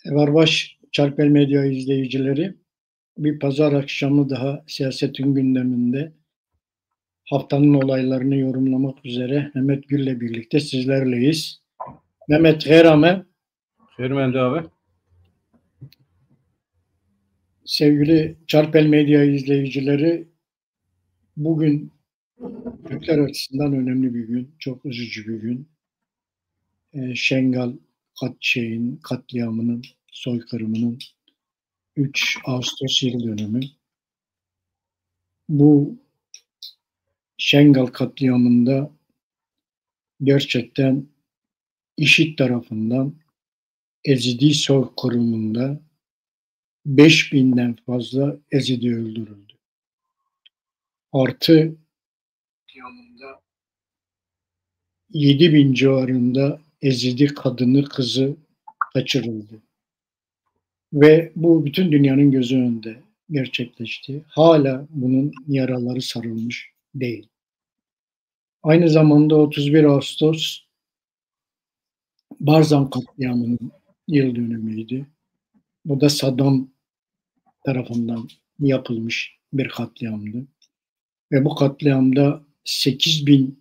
Varbaş Çarpel Medya izleyicileri, bir pazar akşamı daha siyasetin gündeminde haftanın olaylarını yorumlamak üzere Mehmet Gül'le birlikte sizlerleyiz. Mehmet Gerame. Fermendi abi. Sevgili Çarpel Medya izleyicileri, bugün Türkler açısından önemli bir gün, çok üzücü bir gün. Şengal katliamının, soykırımının 3 Ağustos yıl dönümü. Bu Şengal katliamında gerçekten IŞİD tarafından Ezidi soykırımında 5000'den fazla Ezidi öldürüldü. Artı yanında 7000 civarında Ezidi kadını, kızı kaçırıldı. Ve bu bütün dünyanın gözü önünde gerçekleşti. Hala bunun yaraları sarılmış değil. Aynı zamanda 31 Ağustos Barzan katliamının yıl dönümüydü. Bu da Saddam tarafından yapılmış bir katliamdı. Ve bu katliamda 8000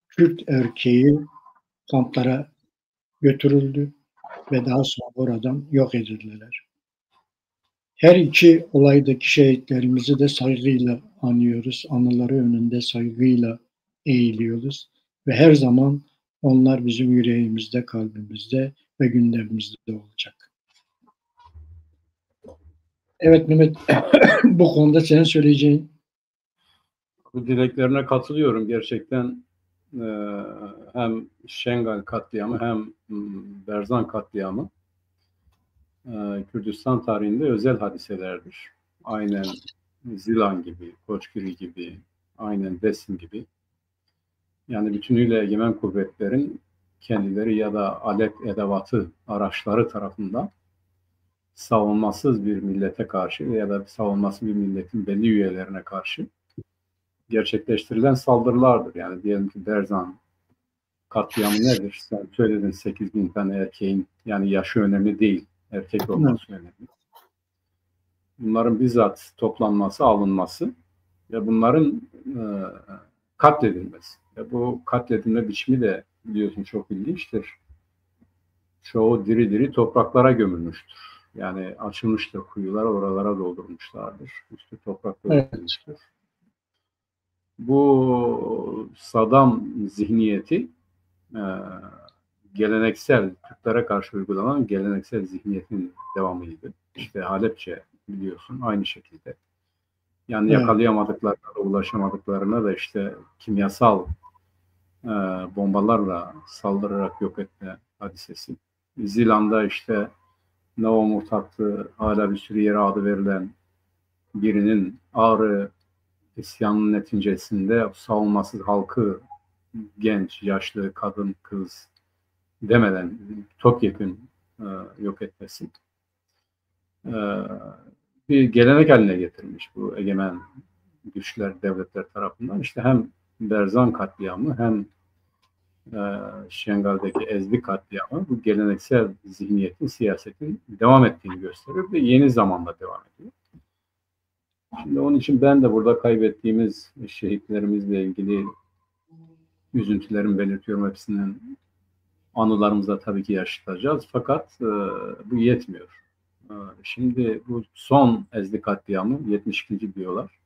Kürt erkeği kamplara götürüldü ve daha sonra oradan yok edildiler. Her iki olaydaki şehitlerimizi de saygıyla anıyoruz. Anıları önünde saygıyla eğiliyoruz. Ve her zaman onlar bizim yüreğimizde, kalbimizde ve gündemimizde olacak. Evet Mehmet, bu konuda senin söyleyeceğin. Bu dileklerine katılıyorum. Gerçekten hem Şengal katliamı hem Berzan katliamı Kürdistan tarihinde özel hadiselerdir. Aynen Zilan gibi, Koçgiri gibi, aynen Besin gibi. Yani bütünüyle egemen kuvvetlerin kendileri ya da alet edevatı araçları tarafından savunmasız bir millete karşı ya da savunmasız bir milletin belli üyelerine karşı gerçekleştirilen saldırılardır. Yani diyelim ki Berzan katliamı nedir? Sen söyledin 8000 tane erkeğin, yani yaşı önemli değil, erkek olması önemli. Bunların bizzat toplanması, alınması ve bunların katledilmesi. Ve bu katledilme biçimi de biliyorsun çok ilginçtir. Çoğu diri diri topraklara gömülmüştür. Yani açılmıştır kuyular, oralara doldurmuşlardır. Üstü toprakla örtülmüştür. Evet. Bu Saddam zihniyeti geleneksel, Türklere karşı uygulanan geleneksel zihniyetin devamıydı. İşte Halepçe biliyorsun aynı şekilde. Yani yakalayamadıklarına da ulaşamadıklarına da işte kimyasal bombalarla saldırarak yok etme hadisesi. Zilan'da işte Navamurt hattı hala bir sürü yere adı verilen birinin Ağrı isyanın neticesinde savunmasız halkı genç, yaşlı, kadın, kız demeden topyekün yok etmesi bir gelenek haline getirmiş bu egemen güçler, devletler tarafından. İşte hem Berzan katliamı hem Şengal'deki Ezdi katliamı bu geleneksel zihniyetin, siyasetin devam ettiğini gösteriyor ve yeni zamanda devam ediyor. Şimdi onun için ben de burada kaybettiğimiz şehitlerimizle ilgili üzüntülerimi belirtiyorum. Hepsinin anılarımızda tabii ki yaşatacağız. Fakat bu yetmiyor. Şimdi bu son Ezdi katliamı 72. diyorlar.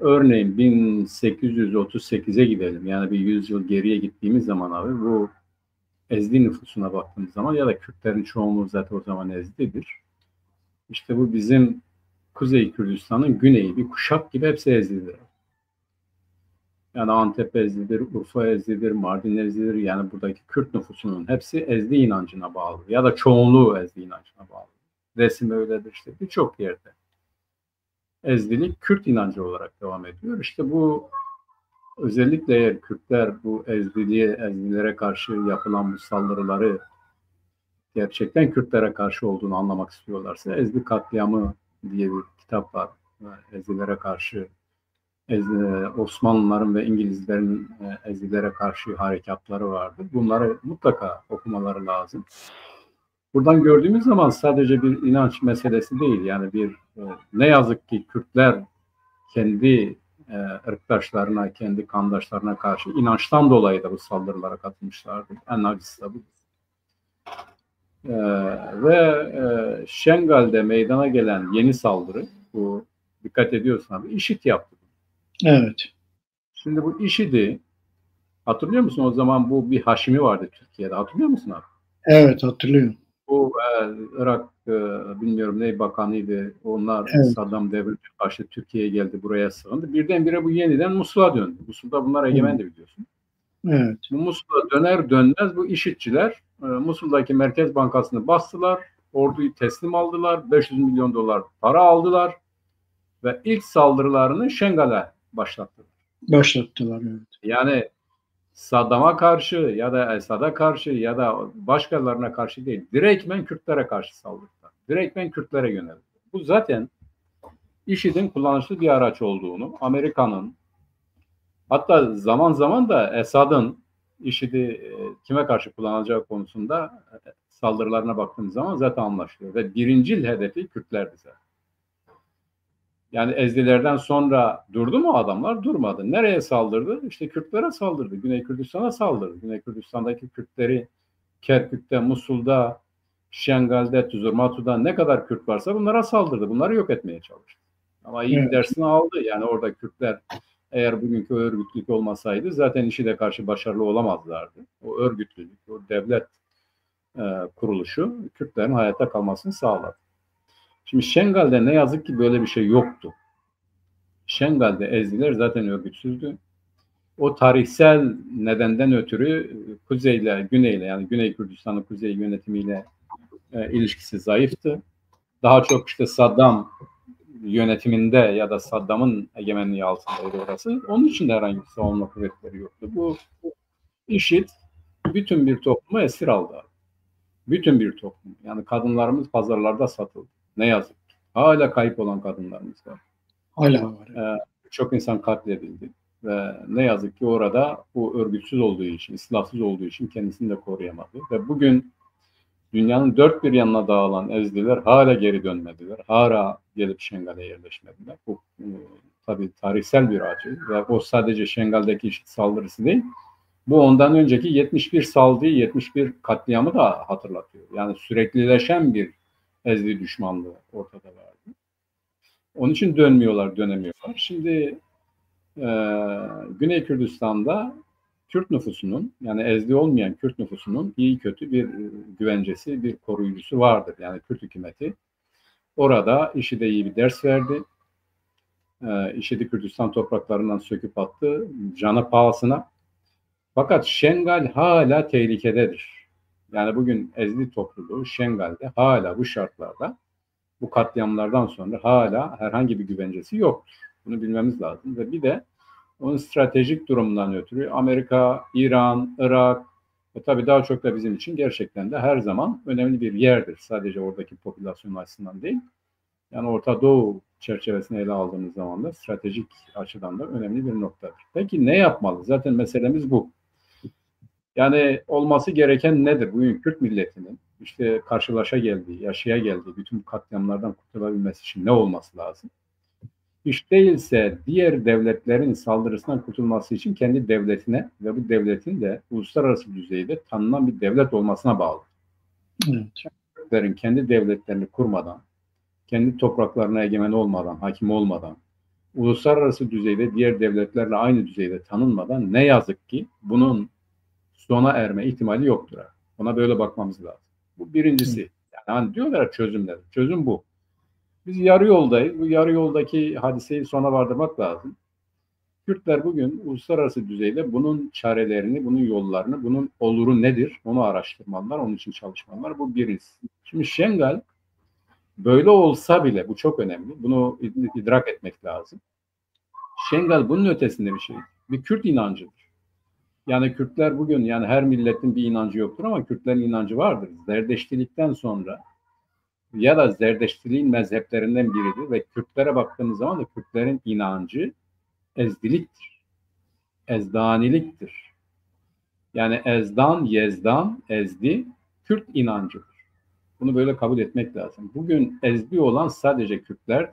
Örneğin 1838'e gidelim. Yani bir 100 yıl geriye gittiğimiz zaman abi bu Ezdi nüfusuna baktığımız zaman ya da Kürtlerin çoğunluğu zaten o zaman Ezdi'dir. İşte bu bizim Kuzey Kürdistan'ın güneyi bir kuşak gibi hepsi Ezdi'dir. Yani Antep Ezdi'dir, Urfa Ezdi'dir, Mardin Ezdi'dir. Yani buradaki Kürt nüfusunun hepsi Ezdi inancına bağlı ya da çoğunluğu Ezdi inancına bağlı. Resim öyledir işte birçok yerde. Ezdilik Kürt inancı olarak devam ediyor. İşte bu özellikle eğer Kürtler bu Ezdilere karşı yapılan bu saldırıları gerçekten Kürtlere karşı olduğunu anlamak istiyorlarsa Ezdi katliamı diye bir kitap var. Ezdilere karşı Osmanlıların ve İngilizlerin Ezdilere karşı harekatları vardı. Bunları mutlaka okumaları lazım. Buradan gördüğümüz zaman sadece bir inanç meselesi değil. Yani ne yazık ki Kürtler kendi ırktaşlarına, kendi kandaşlarına karşı inançtan dolayı da bu saldırılara katılmışlardı. En acısı da bu. E, ve Şengal'de meydana gelen yeni saldırı, bu dikkat ediyorsun abi, IŞİD yaptı. Evet. Şimdi bu IŞİD'i hatırlıyor musun? O zaman bu bir Haşimi vardı Türkiye'de. Hatırlıyor musun abi? Evet, hatırlıyorum. Bu Irak bilmiyorum ne bakanıydı. Onlar Evet. Saddam devrine karşı Türkiye'ye geldi, buraya sığındı. Birdenbire bu yeniden Musul'a döndü. Musul'da bunlar egemendi biliyorsun. Evet. Bu Musul'a döner dönmez bu IŞİD'ciler Musul'daki Merkez Bankası'nı bastılar. Orduyu teslim aldılar. 500 milyon dolar para aldılar. Ve ilk saldırılarını Şengal'e başlattılar. Başlattılar. Evet. Yani Saddam'a karşı ya da Esad'a karşı ya da başkalarına karşı değil, direktmen Kürtlere karşı saldırdılar. Direktmen Kürtlere yöneldi. Bu zaten IŞİD'in kullanışlı bir araç olduğunu, Amerika'nın, hatta zaman zaman da Esad'ın IŞİD'i kime karşı kullanacağı konusunda saldırılarına baktığımız zaman zaten anlaşılıyor. Ve birincil hedefi Kürtlerdi zaten. Yani Ezdilerden sonra durdu mu adamlar? Durmadı. Nereye saldırdı? İşte Kürtlere saldırdı. Güney Kürdistan'a saldırdı. Güney Kürdistan'daki Kürtleri Kerkük'te, Musul'da, Şengal'de, Tuzurmatu'da ne kadar Kürt varsa bunlara saldırdı. Bunları yok etmeye çalıştı. Ama iyi bir dersini aldı. Yani orada Kürtler eğer bugünkü örgütlülük olmasaydı zaten IŞİD'e karşı başarılı olamazlardı. O örgütlülük, o devlet kuruluşu Kürtlerin hayatta kalmasını sağladı. Şimdi Şengal'de ne yazık ki böyle bir şey yoktu. Şengal'de Ezdiler zaten örgütsüzdü. O tarihsel nedenden ötürü kuzeyle, güneyle yani Güney Kürdistan'ın kuzey yönetimiyle ilişkisi zayıftı. Daha çok işte Saddam yönetiminde ya da Saddam'ın egemenliği altındaydı orası. Onun için de herhangi bir savunma kuvvetleri yoktu. Bu IŞİD bütün bir toplumu esir aldı. Bütün bir toplum. Yani kadınlarımız pazarlarda satıldı. Ne yazık ki. Hala kayıp olan kadınlarımız var. Hala var. Çok insan katledildi. Ve ne yazık ki orada bu örgütsüz olduğu için, silahsız olduğu için kendisini de koruyamadı. Ve bugün dünyanın dört bir yanına dağılan Ezdiler hala geri dönmediler. Hala gelip Şengal'e yerleşmediler. Bu tabii tarihsel bir acı. Ve o sadece Şengal'deki IŞİD saldırısı değil. Bu ondan önceki 71 saldırı, 71 katliamı da hatırlatıyor. Yani süreklileşen bir Ezdi düşmanlığı ortada vardı. Onun için dönemiyorlar. Şimdi Güney Kürdistan'da Kürt nüfusunun, yani Ezdi olmayan Kürt nüfusunun iyi kötü bir güvencesi, bir koruyucusu vardır. Yani Kürt hükümeti orada IŞİD'e iyi bir ders verdi. IŞİD'i Kürdistan topraklarından söküp attı canı pahasına. Fakat Şengal hala tehlikededir. Yani bugün Ezdi topluluğu Şengal'de hala bu şartlarda, bu katliamlardan sonra hala herhangi bir güvencesi yoktur. Bunu bilmemiz lazım. Ve bir de onun stratejik durumundan ötürü Amerika, İran, Irak ve tabii daha çok da bizim için gerçekten de her zaman önemli bir yerdir. Sadece oradaki popülasyon açısından değil. Yani Orta Doğu çerçevesini ele aldığımız zaman da stratejik açıdan da önemli bir noktadır. Peki ne yapmalı? Zaten meselemiz bu. Yani olması gereken nedir? Bugün Kürt milletinin işte karşılaşa geldiği, yaşaya geldiği bütün bu katliamlardan kurtulabilmesi için ne olması lazım? Hiç değilse diğer devletlerin saldırısından kurtulması için kendi devletine ve bu devletin de uluslararası düzeyde tanınan bir devlet olmasına bağlı. Evet. Kürtlerin kendi devletlerini kurmadan, kendi topraklarına egemen olmadan, hakim olmadan, uluslararası düzeyde diğer devletlerle aynı düzeyde tanınmadan ne yazık ki bunun sona erme ihtimali yoktur. Ona böyle bakmamız lazım. Bu birincisi. Yani hani diyorlar çözümler. Çözüm bu. Biz yarı yoldayız. Bu yarı yoldaki hadiseyi sona vardırmak lazım. Kürtler bugün uluslararası düzeyde bunun çarelerini, bunun yollarını, bunun oluru nedir onu araştırmalılar, onun için çalışmalılar. Bu birincisi. Şimdi Şengal böyle olsa bile, bu çok önemli, bunu idrak etmek lazım. Şengal bunun ötesinde bir şey. Bir Kürt inancıdır. Yani Kürtler bugün, yani her milletin bir inancı yoktur ama Kürtlerin inancı vardır. Zerdeştilikten sonra ya da Zerdeştiliğin mezheplerinden biridir ve Kürtlere baktığımız zaman da Kürtlerin inancı ezdiliktir. Ezdaniliktir. Yani ezdan, yezdan, ezdi, Kürt inancıdır. Bunu böyle kabul etmek lazım. Bugün ezdi olan sadece Kürtler.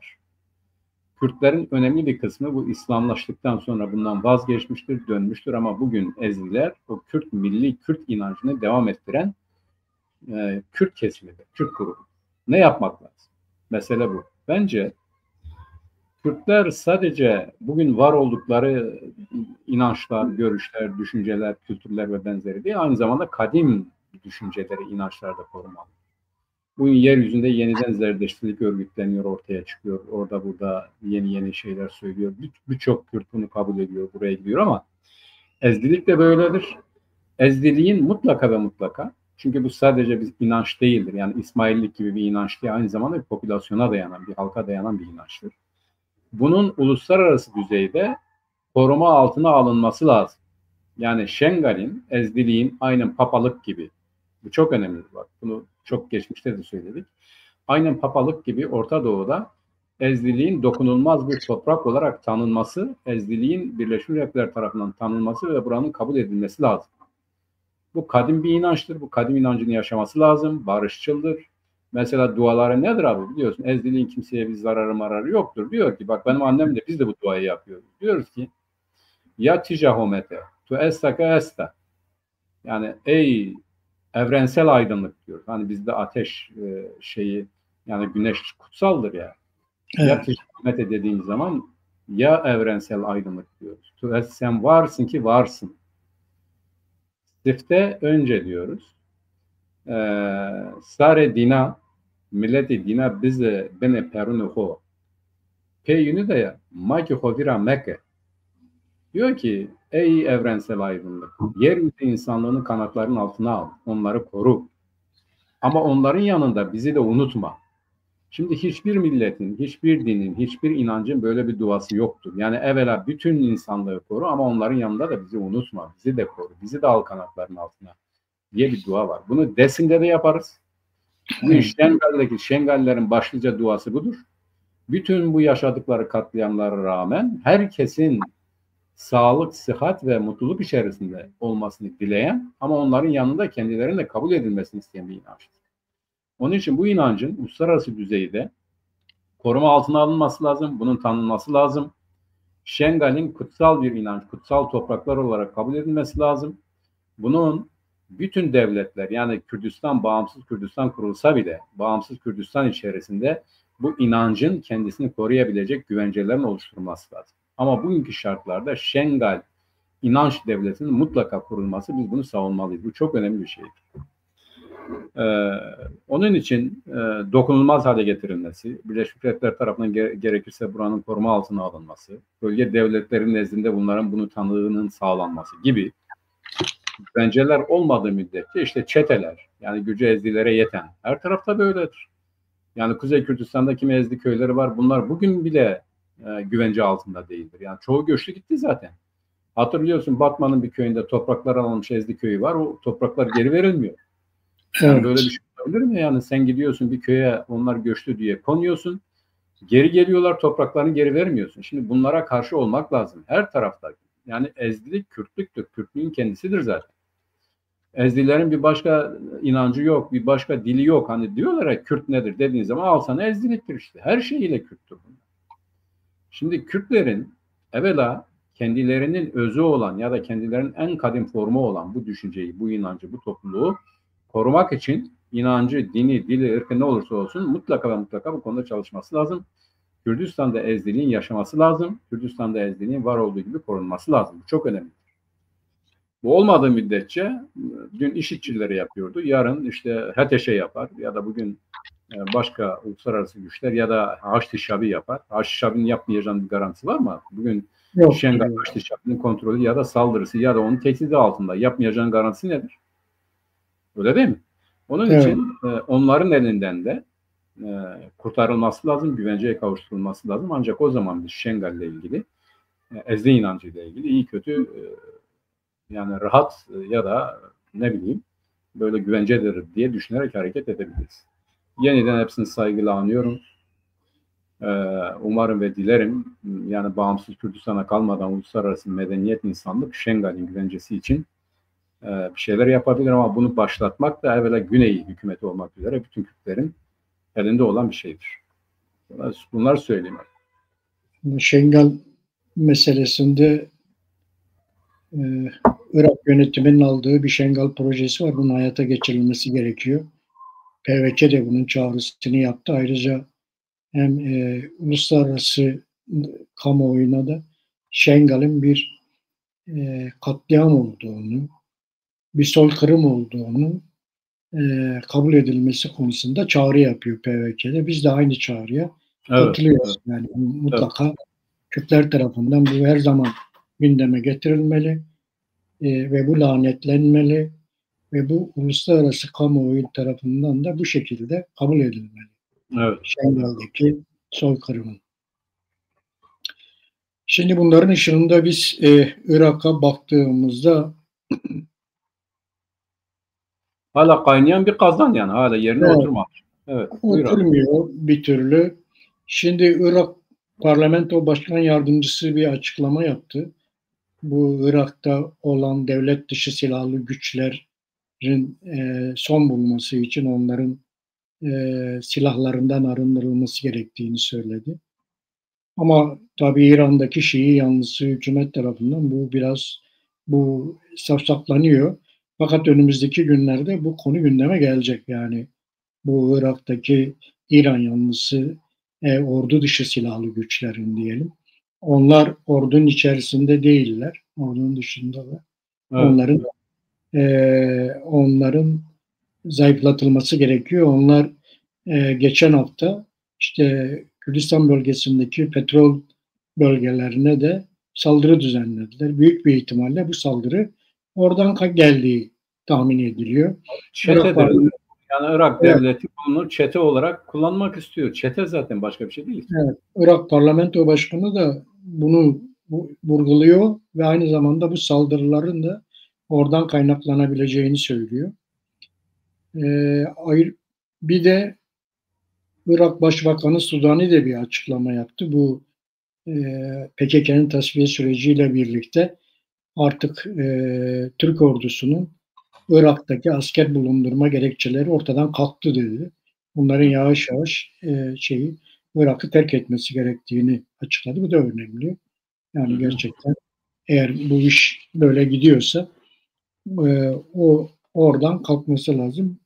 Kürtlerin önemli bir kısmı bu İslamlaştıktan sonra bundan vazgeçmiştir, dönmüştür ama bugün ezdiler o Kürt milli Kürt inancını devam ettiren Kürt kesimidir, Kürt grubu. Ne yapmak lazım? Mesele bu. Bence Kürtler sadece bugün var oldukları inançlar, görüşler, düşünceler, kültürler ve benzeri değil, aynı zamanda kadim düşünceleri, inançlar da korumalı. Bugün yeryüzünde yeniden zerdeştilik örgütleniyor, ortaya çıkıyor. Orada burada yeni şeyler söylüyor. Birçok Kürt bunu kabul ediyor, buraya gidiyor ama ezdilik de böyledir. Ezdiliğin mutlaka ve mutlaka, çünkü bu sadece bir inanç değildir. Yani İsmaillik gibi bir inanç değil, aynı zamanda bir popülasyona dayanan, bir halka dayanan bir inançtır. Bunun uluslararası düzeyde koruma altına alınması lazım. Yani Şengal'in, ezdiliğin aynen papalık gibi, bu çok önemli bak, bunu çok geçmişte de söyledik. Aynen papalık gibi Orta Doğu'da ezdiliğin dokunulmaz bir toprak olarak tanınması, ezdiliğin Birleşmiş Milletler tarafından tanınması ve buranın kabul edilmesi lazım. Bu kadim bir inançtır. Bu kadim inancını yaşaması lazım. Barışçıldır. Mesela duaları nedir abi biliyorsun? Ezdiliğin kimseye bir zararı yoktur. Diyor ki bak benim annem de biz de bu duayı yapıyoruz. Diyoruz ki ya ticahomete tu estaka esta. Yani ey evrensel aydınlık diyor. Hani bizde ateş şeyi yani güneş kutsaldır ya. Evet. Ya ticahomete dediğimiz zaman ya evrensel aydınlık diyoruz. Tu sen varsın ki varsın. Sifte önce diyoruz. Sare dina milleti dina bize bene perunu ho. Peyünü de maki hovira meke. Diyor ki ey evrensel aydınlık, yeryüzü insanlığının kanatlarının altına al, onları koru. Ama onların yanında bizi de unutma. Şimdi hiçbir milletin, hiçbir dinin, hiçbir inancın böyle bir duası yoktur. Yani evvela bütün insanlığı koru ama onların yanında da bizi unutma, bizi de koru, bizi de al kanatların altına diye bir dua var. Bunu Desin'de de yaparız. Bu Şengallerin başlıca duası budur. Bütün bu yaşadıkları katliamlara rağmen herkesin sağlık, sıhhat ve mutluluk içerisinde olmasını dileyen ama onların yanında kendilerinin de kabul edilmesini isteyen bir inançtır. Onun için bu inancın uluslararası düzeyde koruma altına alınması lazım, bunun tanınması lazım. Şengal'in kutsal bir inanç, kutsal topraklar olarak kabul edilmesi lazım. Bunun bütün devletler yani Kürdistan, bağımsız Kürdistan kurulsa bile bağımsız Kürdistan içerisinde bu inancın kendisini koruyabilecek güvencelerin oluşturulması lazım. Ama bugünkü şartlarda Şengal inanç devletinin mutlaka kurulması, biz bunu savunmalıyız. Bu çok önemli bir şeydir. Onun için dokunulmaz hale getirilmesi, Birleşmiş Milletler tarafından gerekirse buranın koruma altına alınması, bölge devletlerin nezdinde bunu tanığının sağlanması gibi güvenceler olmadığı müddetçe işte çeteler, yani gücü ezdilere yeten, her tarafta böyledir. Yani Kuzey Kürdistan'da kimi ezdi köyleri var, bunlar bugün bile güvence altında değildir. Yani çoğu göçtü gitti zaten. Hatırlıyorsun Batman'ın bir köyünde topraklar alınmış ezdi köyü var, o topraklar geri verilmiyor. Yani evet. Böyle bir şey olabilir mi? Yani sen gidiyorsun bir köye, onlar göçtü diye konuyorsun, geri geliyorlar, topraklarını geri vermiyorsun. Şimdi bunlara karşı olmak lazım her tarafta. Yani ezdilik Kürtlüktür, Kürtlüğün kendisidir zaten. Ezdilerin bir başka inancı yok, bir başka dili yok. Hani diyorlar ya Kürt nedir dediğin zaman al sana ezdiliktir işte. Her şeyiyle Kürttür bunlar. Şimdi Kürtlerin evvela kendilerinin özü olan ya da kendilerinin en kadim formu olan bu düşünceyi, bu inancı, bu topluluğu korumak için inancı, dini, dili, ırkı ne olursa olsun mutlaka ve mutlaka bu konuda çalışması lazım. Kürdistan'da ezdiliğin yaşaması lazım. Kürdistan'da ezdiliğin var olduğu gibi korunması lazım. Bu çok önemli. Bu olmadığı müddetçe dün IŞİD'çileri yapıyordu. Yarın işte HTŞ yapar ya da bugün başka uluslararası güçler ya da Haçlı Şabi yapar. Haçlı Şabi'nin yapmayacağının bir garantisi var mı? Bugün Şengal Haçlı Şabi'nin kontrolü ya da saldırısı ya da onun tehdidi altında yapmayacağının garantisi nedir? Öyle değil mi? Onun için onların elinden de kurtarılması lazım, güvenceye kavuşturulması lazım. Ancak o zaman biz Şengal ile ilgili, ezdi inancı ile ilgili iyi kötü yani rahat ya da ne bileyim böyle güvencedir diye düşünerek hareket edebiliriz. Yeniden hepsini saygıyla anıyorum. Umarım ve dilerim yani bağımsız Kürdistan'a kalmadan uluslararası medeniyet, insanlık Şengal'in güvencesi için bir şeyler yapabilir ama bunu başlatmak da evvela Güney hükümeti olmak üzere bütün Kürtlerin elinde olan bir şeydir. Bunlar söyleyeyim. Şengal meselesinde e, Irak yönetiminin aldığı bir Şengal projesi var. Bunun hayata geçirilmesi gerekiyor. PVK de bunun çağrısını yaptı. Ayrıca hem uluslararası kamuoyuna da Şengal'in bir katliam olduğunu, bir soykırım olduğunu kabul edilmesi konusunda çağrı yapıyor PVK'de. Biz de aynı çağrıya katılıyoruz. Evet. Yani mutlaka Kürtler tarafından bu her zaman gündeme getirilmeli ve bu lanetlenmeli ve bu uluslararası kamuoyu tarafından da bu şekilde kabul edilmeli. Evet. Şengal'deki soykırımın. Şimdi bunların ışığında biz Irak'a baktığımızda hala kaynayan bir kazan yani. Hala yerine oturmamış. Evet. Oturmuyor bir türlü. Şimdi Irak Parlamento Başkan Yardımcısı bir açıklama yaptı. Bu Irak'ta olan devlet dışı silahlı güçlerin son bulması için onların silahlarından arındırılması gerektiğini söyledi. Ama tabii İran'daki Şii yanlısı hükümet tarafından bu safsaklanıyor. Fakat önümüzdeki günlerde bu konu gündeme gelecek. Yani bu Irak'taki İran yanlısı ordu dışı silahlı güçlerin diyelim. Onlar ordunun içerisinde değiller. Ordunun dışında da. Evet. Onların zayıflatılması gerekiyor. Onlar geçen hafta işte Kürdistan bölgesindeki petrol bölgelerine de saldırı düzenlediler. Büyük bir ihtimalle bu saldırı oradan geldiği tahmin ediliyor. Çetedir. Yani Irak devleti bunu çete olarak kullanmak istiyor. Çete zaten başka bir şey değil. Evet, Irak Parlamento Başkanı da bunu vurguluyor ve aynı zamanda bu saldırıların da oradan kaynaklanabileceğini söylüyor. Bir de Irak Başbakanı Sudani de bir açıklama yaptı. Bu PKK'nın tasfiye süreciyle birlikte artık Türk ordusunun Irak'taki asker bulundurma gerekçeleri ortadan kalktı dedi. Bunların yavaş yavaş Irak'ı terk etmesi gerektiğini açıkladı. Bu da önemli. Yani gerçekten eğer bu iş böyle gidiyorsa o oradan kalkması lazım.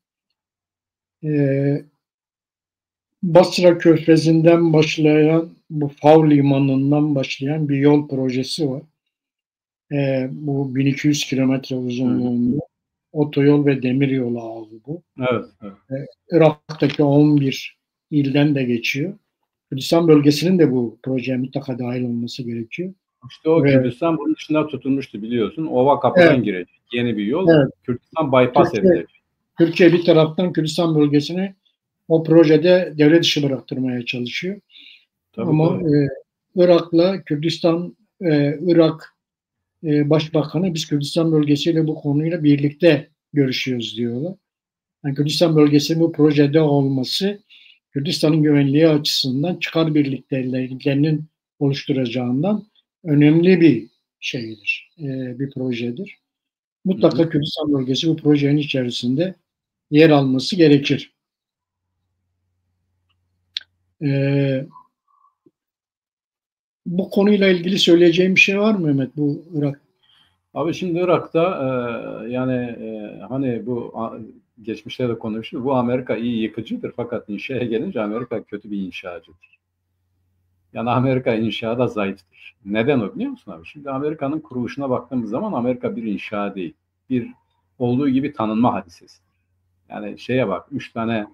Basra Körfezi'nden başlayan bu Fav Limanı'ndan başlayan bir yol projesi var. Bu 1200 kilometre uzunluğunda otoyol ve demiryolu ağı bu. Evet. Irak'taki 11 ilden de geçiyor. Kürdistan bölgesinin de bu projeye mutlaka dahil olması gerekiyor. İşte o Kürdistan bunun dışında tutulmuştu biliyorsun. Ova kapıdan girecek. Yeni bir yol. Evet. Kürdistan bypass edilecek. Türkiye bir taraftan Kürdistan bölgesini o projede devlet dışı bıraktırmaya çalışıyor. Tabii, ama Irak'la Kürdistan, Irak Başbakanı biz Kürdistan bölgesiyle bu konuyla birlikte görüşüyoruz diyorlar. Yani Kürdistan bölgesinin bu projede olması Kürdistan'ın güvenliği açısından çıkar birliklerinin oluşturacağından önemli bir şeydir, bir projedir. Mutlaka Kürdistan bölgesi bu projenin içerisinde yer alması gerekir. Bu konuyla ilgili söyleyeceğim bir şey var mı Mehmet? Bu Irak. Abi şimdi Irak'ta hani bu geçmişte de konuştuk. Bu Amerika iyi yıkıcıdır fakat inşaya gelince Amerika kötü bir inşacıdır. Yani Amerika inşada zayıftır. Neden o biliyor musun abi? Şimdi Amerika'nın kuruluşuna baktığımız zaman Amerika bir inşa değil. Bir olduğu gibi tanınma hadisesi. Yani şeye bak 3 tane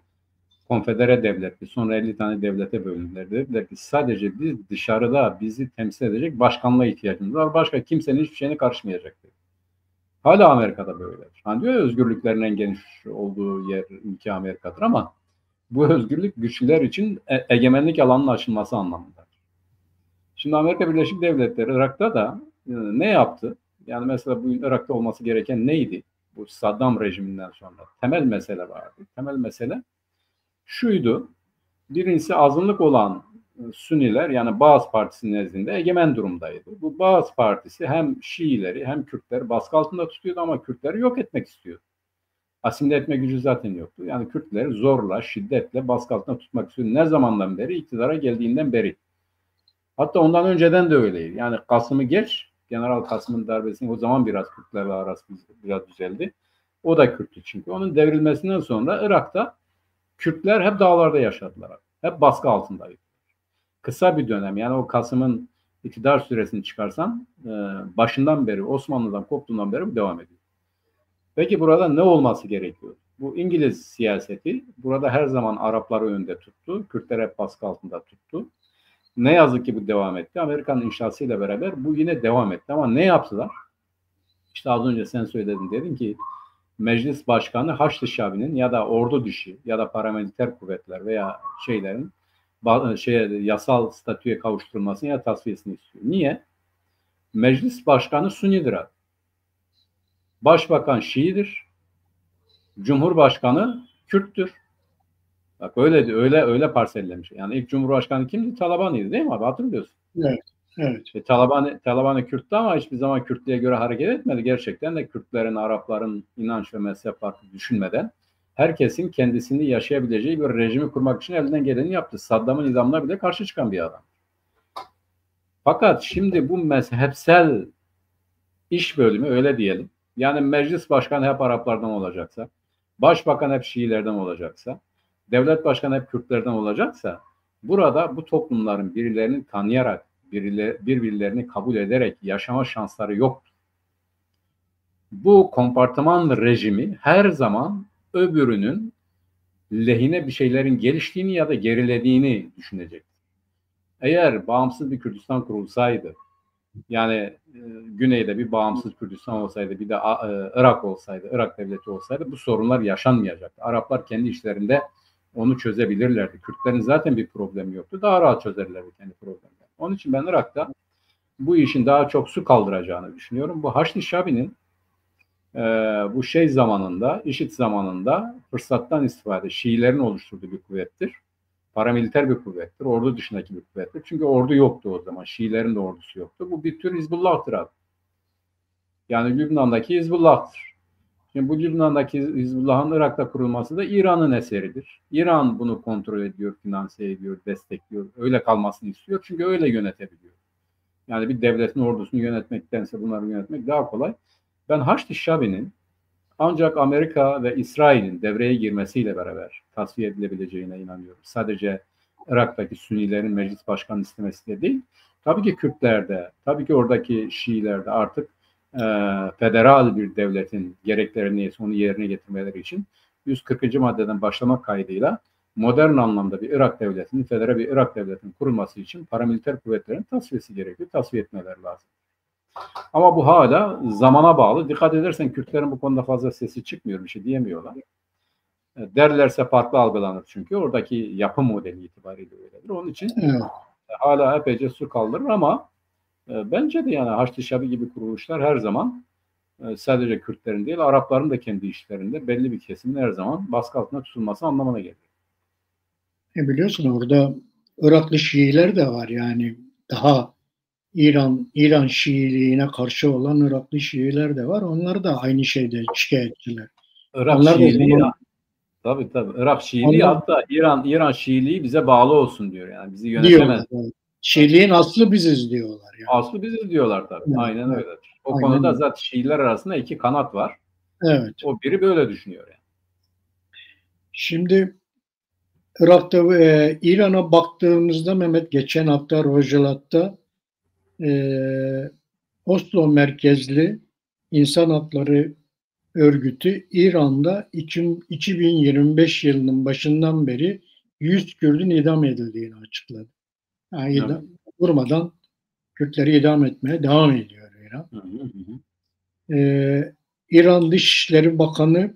konfedere devletti. Sonra 50 tane devlete bölündüler. Dediler ki sadece biz dışarıda bizi temsil edecek başkanlığa ihtiyacımız var. Başka kimsenin hiçbir şeyine karışmayacak dedi. Hala Amerika'da böyledir. Hani diyor ya özgürlüklerin en geniş olduğu yer ülke Amerika'dır ama bu özgürlük güçlüler için egemenlik alanının aşılması anlamındadır. Şimdi Amerika Birleşik Devletleri Irak'ta da ne yaptı? Yani mesela bugün Irak'ta olması gereken neydi? Bu Saddam rejiminden sonra temel mesele vardı. Temel mesele şuydu. Birincisi azınlık olan Sünniler yani Baas Partisi nezdinde egemen durumdaydı. Bu Baas Partisi hem Şiileri hem Kürtleri baskı altında tutuyordu ama Kürtleri yok etmek istiyordu. Asimile etme gücü zaten yoktu. Yani Kürtleri zorla, şiddetle baskı altında tutmak istiyordu. Ne zamandan beri? İktidara geldiğinden beri. Hatta ondan önceden de öyleydi. Yani Kasım'ı geç, General Kasım'ın darbesini o zaman biraz Kürtlerle arası biraz düzeldi. O da Kürttü çünkü. Onun devrilmesinden sonra Irak'ta Kürtler hep dağlarda yaşadılar. Hep baskı altındaydı. Kısa bir dönem yani o Kasım'ın iktidar süresini çıkarsan başından beri Osmanlı'dan koptuğundan beri bu devam ediyor. Peki burada ne olması gerekiyor? Bu İngiliz siyaseti burada her zaman Arapları önde tuttu. Kürtler hep baskı altında tuttu. Ne yazık ki bu devam etti. Amerika'nın inşasıyla beraber bu yine devam etti. Ama ne yaptılar? İşte az önce sen söyledin, dedin ki meclis başkanı Haçlı Şabi'nin ya da ordu dışı ya da paramiliter kuvvetler veya şeylerin yasal statüye kavuşturulmasını ya tasfiyesini istiyor. Niye? Meclis başkanı Sünnidir abi. Başbakan Şii'dir. Cumhurbaşkanı Kürttür. Bak öyle parsellemiş. Yani ilk Cumhurbaşkanı kimdi? Taliban'ıydı değil mi abi? Hatırlıyorsun. Evet. Evet. Taliban'ı Kürttü ama hiçbir zaman Kürtlüğe göre hareket etmedi. Gerçekten de Kürtlerin, Arapların inanç ve mezhep farkı düşünmeden herkesin kendisini yaşayabileceği bir rejimi kurmak için elinden geleni yaptı. Saddam'ın idamına bile karşı çıkan bir adam. Fakat şimdi bu mezhepsel iş bölümü öyle diyelim. Yani meclis başkanı hep Araplardan olacaksa, başbakan hep Şiilerden olacaksa, devlet başkanı hep Kürtlerden olacaksa burada bu toplumların birilerini tanıyarak, birbirlerini kabul ederek yaşama şansları yok. Bu kompartıman rejimi her zaman öbürünün lehine bir şeylerin geliştiğini ya da gerilediğini düşünecek. Eğer bağımsız bir Kürdistan kurulsaydı, yani güneyde bir bağımsız Kürdistan olsaydı, bir de Irak olsaydı, Irak devleti olsaydı bu sorunlar yaşanmayacaktı. Araplar kendi işlerinde onu çözebilirlerdi. Kürtlerin zaten bir problemi yoktu. Daha rahat çözerlerdi kendi problemlerini. Onun için ben Irak'ta bu işin daha çok su kaldıracağını düşünüyorum. Bu Haçlı Şabi'nin bu zamanında, IŞİD zamanında fırsattan istifade, Şiilerin oluşturduğu bir kuvvettir. Paramiliter bir kuvvettir. Ordu dışındaki bir kuvvettir. Çünkü ordu yoktu o zaman. Şiilerin de ordusu yoktu. Bu bir tür Hizbullah'tır abi. Yani Lübnan'daki Hizbullah'tır. Şimdi bu Lübnan'daki Hizbullah'ın Irak'ta kurulması da İran'ın eseridir. İran bunu kontrol ediyor, finanse ediyor, destekliyor. Öyle kalmasını istiyor. Çünkü öyle yönetebiliyor. Yani bir devletin ordusunu yönetmektense bunları yönetmek daha kolay. Ben Haçlı Şabi'nin ancak Amerika ve İsrail'in devreye girmesiyle beraber tasfiye edilebileceğine inanıyorum. Sadece Irak'taki Sünnilerin meclis başkanı istemesi de değil. Tabii ki Kürtlerde, tabii ki oradaki Şiilerde artık federal bir devletin gerekleri neyse onu yerine getirmeleri için 140. maddeden başlamak kaydıyla modern anlamda bir Irak devletinin, federal bir Irak devletinin kurulması için paramiliter kuvvetlerin tasfiyesi gerekiyor. Tasfiye etmeleri lazım. Ama bu hala zamana bağlı. Dikkat edersen Kürtlerin bu konuda fazla sesi çıkmıyor, bir şey diyemiyorlar. Derlerse farklı algılanır çünkü. Oradaki yapı modeli itibariyle öyledir. Onun için hala epeyce su kaldırır ama bence de yani Haçlı Şabi gibi kuruluşlar her zaman sadece Kürtlerin değil, Arapların da kendi işlerinde belli bir kesimin her zaman baskı altında tutulması anlamına geliyor. Biliyorsun orada Iraklı Şiiler de var yani daha İran Şiiliğine karşı olan Iraklı Şiiler de var. Onlar da aynı şeyde şikayetçiler. Irak Şiiliği tabii. Irak Şiiliği hatta İran Şiiliği bize bağlı olsun diyor yani. Bizi yönetemez. Diyorlar. Şiiliğin aslı biziz diyorlar. Yani. Aslı biziz diyorlar tabii. Evet, aynen öyle. O aynen konuda öyle. zaten Şiiler arasında iki kanat var. Evet. O biri böyle düşünüyor yani. Şimdi Irak'ta İran'a baktığımızda Mehmet geçen hafta Rojava'da Oslo merkezli İnsan Hakları Örgütü İran'da 2025 yılının başından beri 100 Kürt'ün idam edildiğini açıkladı. Yani durmadan Kürtleri idam etmeye devam ediyor İran. İran Dışişleri Bakanı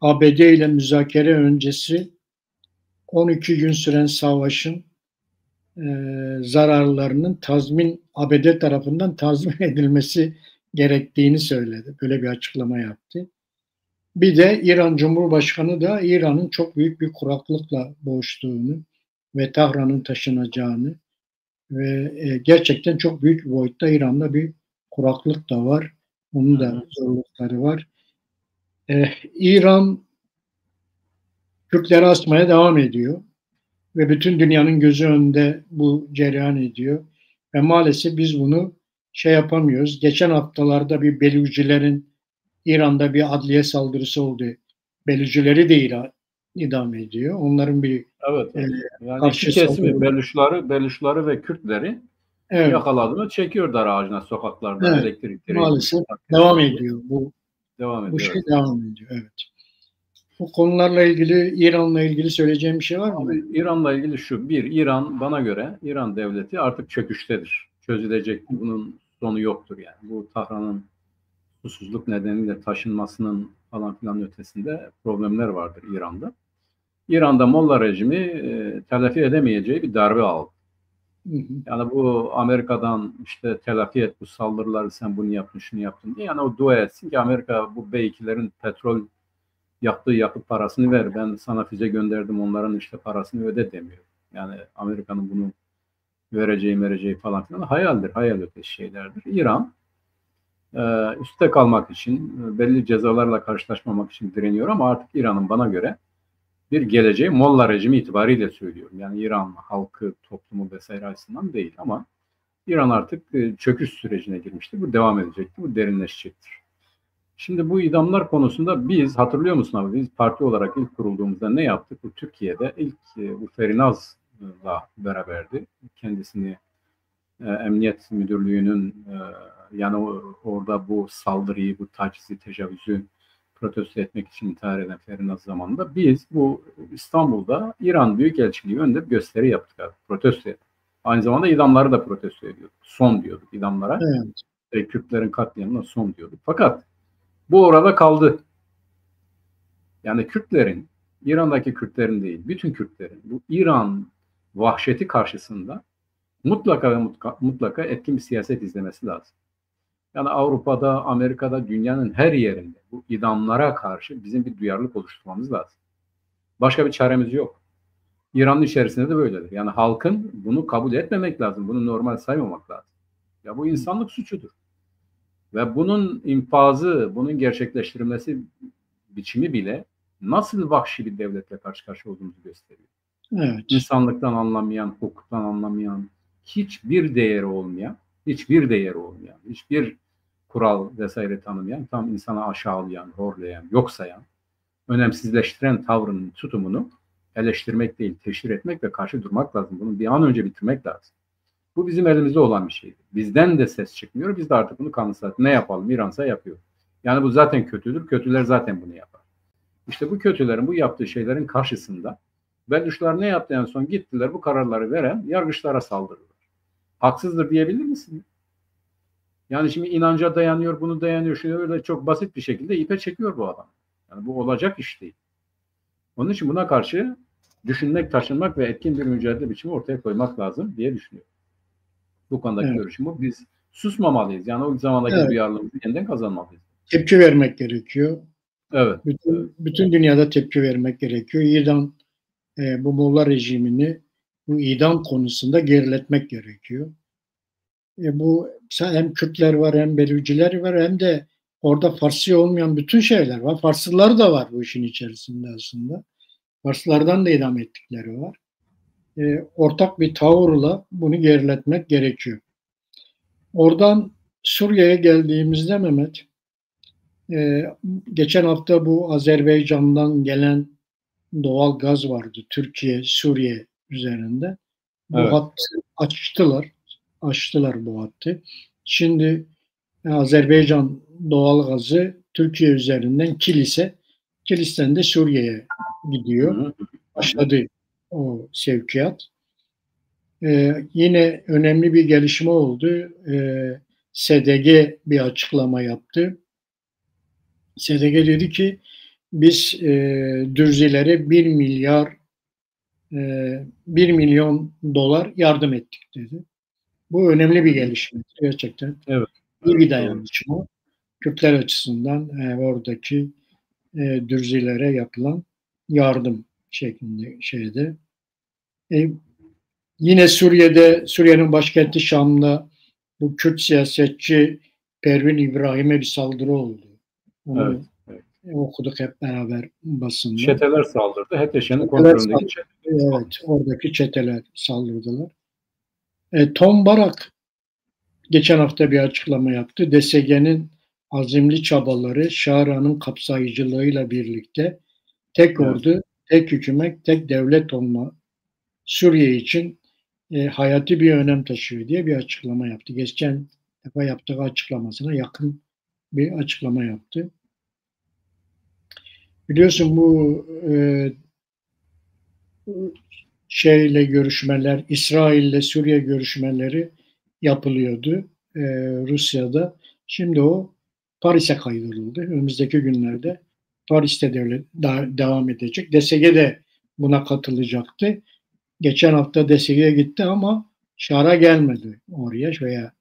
ABD ile müzakere öncesi 12 gün süren savaşın zararlarının ABD tarafından tazmin edilmesi gerektiğini söyledi. Böyle bir açıklama yaptı. Bir de İran Cumhurbaşkanı da İran'ın çok büyük bir kuraklıkla boğuştuğunu ve Tahran'ın taşınacağını ve gerçekten çok büyük bir boyutta İran'da bir kuraklık da var. Onun Hı da hı. zorlukları var. İran Kürtleri asmaya devam ediyor ve bütün dünyanın gözü önünde bu cereyan ediyor. Ve maalesef biz bunu şey yapamıyoruz. Geçen haftalarda bir Belucilerin İran'da bir adliye saldırısı oldu. Belucileri de İran idam ediyor. Onların bir Evet, e, evet. Yani iki karşı kesimi, saldırı. Belüşları ve Kürtleri Evet, yakaladığını çekiyorlar ağacına sokaklarda evet. elektrik direği Maalesef kesin devam diye. ediyor. Bu Devam bu ediyor. şey Evet. devam ediyor. Evet. Bu konularla ilgili İran'la ilgili söyleyeceğim bir şey var mı? Abi İran'la ilgili şu. Bir, İran bana göre İran devleti artık çöküştedir. Çözülecek. Bunun sonu yoktur yani. Bu Tahran'ın susuzluk nedeniyle taşınmasının falan filan ötesinde problemler vardır İran'da. İran'da Molla rejimi telafi edemeyeceği bir darbe aldı. Hı hı. Yani bu Amerika'dan işte telafi et bu saldırıları sen bunu yaptın şunu yaptın diye. Yani o dua etsin ki Amerika bu B2'lerin petrol yaktığı yakıt parasını ver. Ben sana füze gönderdim onların işte parasını öde demiyor. Yani Amerika'nın bunu vereceği falan filan hayaldir. Hayal ötesi şeylerdir. İran üstte kalmak için belli cezalarla karşılaşmamak için direniyor ama artık İran'ın bana göre bir geleceği Molla rejimi itibariyle söylüyorum. Yani İran halkı, toplumu vesaire açısından değil ama İran artık çöküş sürecine girmişti. Bu devam edecekti. Bu derinleşecektir. Şimdi bu idamlar konusunda biz hatırlıyor musun abi biz parti olarak ilk kurulduğumuzda ne yaptık? Bu Türkiye'de ilk bu Ferinaz'la beraberdi. Kendisini Emniyet Müdürlüğü'nün yani orada bu saldırıyı, bu tacizi, tecavüzü protesto etmek için intihar eden Ferinaz zamanında biz bu İstanbul'da İran Büyükelçiliği önünde bir gösteri yaptık abi. Protesto ettik. Aynı zamanda idamları da protesto ediyorduk. Son diyorduk idamlara. Evet, Kürtlerin katliamına son diyorduk. Fakat bu orada kaldı. Yani Kürtlerin, İran'daki Kürtlerin değil, bütün Kürtlerin bu İran vahşeti karşısında mutlaka ve mutlaka etkin bir siyaset izlemesi lazım. Yani Avrupa'da, Amerika'da, dünyanın her yerinde bu idamlara karşı bizim bir duyarlılık oluşturmamız lazım. Başka bir çaremiz yok. İran'ın içerisinde de böyledir. Yani halkın bunu kabul etmemek lazım. Bunu normal saymamak lazım. Ya bu insanlık suçudur. Ve bunun infazı, bunun gerçekleştirilmesi biçimi bile nasıl vahşi bir devletle karşı karşıya olduğumuzu gösteriyor. evet, İnsanlıktan anlamayan, hukuktan anlamayan, hiçbir kural vesaire tanımayan, tam insana aşağılayan, horlayan, yok sayan, önemsizleştiren tavrının tutumunu eleştirmek değil, teşhir etmek ve karşı durmak lazım. Bunu bir an önce bitirmek lazım. Bu bizim elimizde olan bir şeydi. Bizden de ses çıkmıyor. Biz de artık bunu kanıtladık. Ne yapalım? İransa yapıyor. Yani bu zaten kötüdür. Kötüler zaten bunu yapar. İşte bu kötülerin bu yaptığı şeylerin karşısında Belluşlar ne yaptı en son? Gittiler bu kararları veren yargıçlara saldırdılar. Haksızdır diyebilir misin? Yani şimdi inanca dayanıyor, bunu dayanıyor. Şöyle öyle çok basit bir şekilde ipe çekiyor bu adam. Yani bu olacak iş değil. Onun için buna karşı düşünmek, taşınmak ve etkin bir mücadele biçimi ortaya koymak lazım diye düşünüyorum. Bu konudaki evet, görüşüm bu. Biz susmamalıyız. Yani o zamandaki evet. duyarlılığımızı yeniden kazanmalıyız. Tepki vermek gerekiyor. Evet, evet. Bütün dünyada tepki vermek gerekiyor. İran bu Molla rejimini bu idam konusunda geriletmek gerekiyor. Bu hem Kürtler var hem Beluciler var hem de orada Farsça olmayan bütün şeyler var. Farslılar da var bu işin içerisinde aslında. Farslardan da idam ettikleri var. Ortak bir tavırla bunu geriletmek gerekiyor. Oradan Suriye'ye geldiğimizde Mehmet, e, geçen hafta bu Azerbaycan'dan gelen doğal gaz vardı Türkiye, Suriye üzerinde. Bu Evet. hattı açtılar. Açtılar bu hattı. Şimdi Azerbaycan doğal gazı Türkiye üzerinden Kilis'ten de Suriye'ye Hı gidiyor. hı, hı hı. Başladı o sevkiyat. Yine önemli bir gelişme oldu. SDG bir açıklama yaptı. SDG dedi ki biz Dürzilere 1 milyon dolar yardım ettik dedi. Bu önemli bir gelişme. Gerçekten Evet, iyi evet, bir doğru. dayanışma. Kürtler açısından oradaki Dürzilere yapılan yardım şeklinde şeyde. Yine Suriye'nin başkenti Şam'da bu Kürt siyasetçi Pervin İbrahim'e bir saldırı oldu. Onu Evet, evet. okuduk hep beraber basında. Çeteler saldırdı. HTŞ'nin Çeteler kontrolündeki çeteler Evet, saldırdı. oradaki çeteler saldırdılar. Tom Barak geçen hafta bir açıklama yaptı. DSG'nin azimli çabaları, Şara'nın kapsayıcılığıyla birlikte tek Evet, ordu, tek hükümet, tek devlet olma Suriye için hayati bir önem taşıyor diye bir açıklama yaptı. Geçen defa yaptığı açıklamasına yakın bir açıklama yaptı. Biliyorsun bu şeyle görüşmeler, İsrail'le Suriye görüşmeleri yapılıyordu Rusya'da. Şimdi o Paris'e kaydırıldı. Önümüzdeki günlerde Paris'te devam edecek. DSG de buna katılacaktı. Geçen hafta DSG'ye gitti ama Şar'a gelmedi oraya veya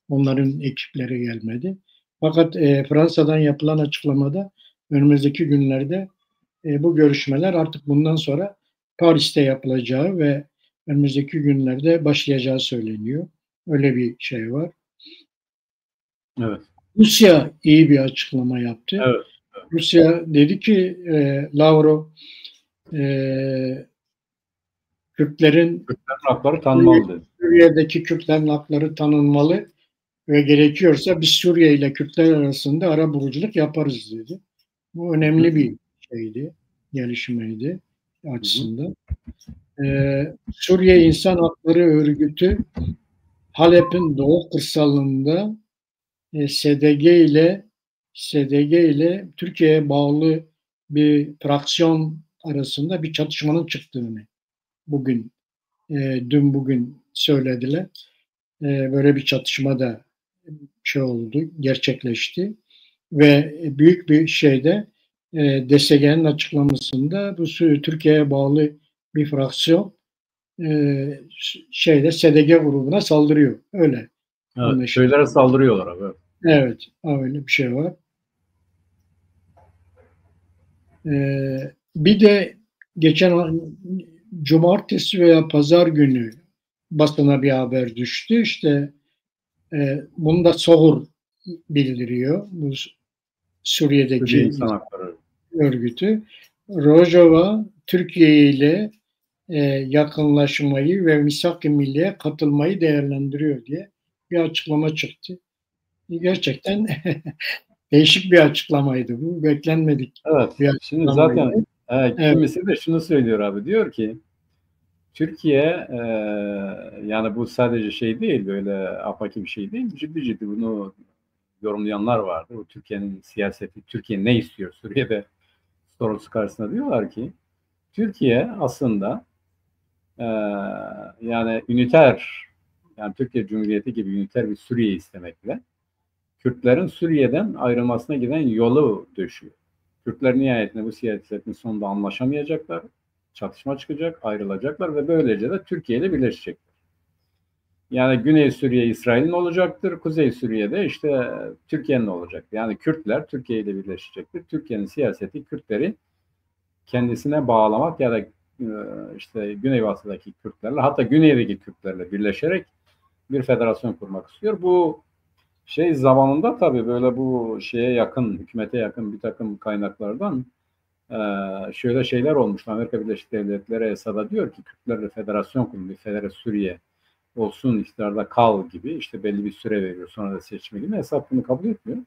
onların ekipleri gelmedi. Fakat Fransa'dan yapılan açıklamada önümüzdeki günlerde bu görüşmeler artık bundan sonra Paris'te yapılacağı ve önümüzdeki günlerde başlayacağı söyleniyor. Öyle bir şey var. evet, Rusya iyi bir açıklama yaptı. evet. Rusya dedi ki Lavrov Kürtlerin Kürtlerin hakları tanınmalı dedi. Suriye'deki Kürtlerin hakları tanınmalı ve gerekiyorsa biz Suriye ile Kürtler arasında arabuluculuk yaparız dedi. Bu önemli bir şeydi, gelişmeydi açısından. Suriye İnsan Hakları Örgütü Halep'in doğu kırsalında SDG ile Türkiye'ye bağlı bir fraksiyon arasında bir çatışmanın çıktığını dün bugün söylediler. Böyle bir çatışma da oldu, gerçekleşti ve büyük bir şeyde DSG'nin açıklamasında bu Türkiye'ye bağlı bir fraksiyon SDG grubuna saldırıyor. Öyle Evet, anlaşılıyor. köylere saldırıyorlar abi. Evet. Evet, öyle bir şey var. Bir de geçen cumartesi veya pazar günü basına bir haber düştü. İşte bunu da Sohur bildiriyor. Bu Suriye'deki Suriye İnsan Hakları örgütü. Rojava Türkiye ile yakınlaşmayı ve Misak-ı Milliye katılmayı değerlendiriyor diye bir açıklama çıktı. Gerçekten değişik bir açıklamaydı bu. Beklenmedik Evet. bir Şimdi açıklamaydı. zaten Evet, kimisi de şunu söylüyor abi. Diyor ki Türkiye yani bu sadece şey değil, böyle apaki bir şey değil. Ciddi ciddi bunu yorumlayanlar vardı. Bu Türkiye'nin siyaseti, Türkiye ne istiyor Suriye'de sorusu karşısında diyorlar ki Türkiye aslında yani üniter, yani Türkiye Cumhuriyeti gibi üniter bir Suriye istemekle Kürtlerin Suriye'den ayrılmasına giden yolu döşüyor. Kürtler nihayetinde bu siyasetin sonunda anlaşamayacaklar, çatışma çıkacak, ayrılacaklar ve böylece de Türkiye ile birleşecekler. Yani Güney Suriye İsrail'in olacaktır, Kuzey Suriye'de işte Türkiye'nin olacak. Yani Kürtler Türkiye ile birleşecektir. Türkiye'nin siyaseti Kürtleri kendisine bağlamak ya da işte Güneybatı'daki Kürtlerle, hatta Güney'deki Kürtlerle birleşerek bir federasyon kurmak istiyor. Bu şey zamanında tabii böyle bu şeye yakın, hükümete yakın bir takım kaynaklardan şöyle şeyler olmuş. Amerika Birleşik Devletleri Esad'a diyor ki Kürtlerle federasyon kurun, bir federe Suriye olsun, iktidarda kal gibi, işte belli bir süre veriyor, sonra da seçme gibi. Esad bunu kabul etmiyor.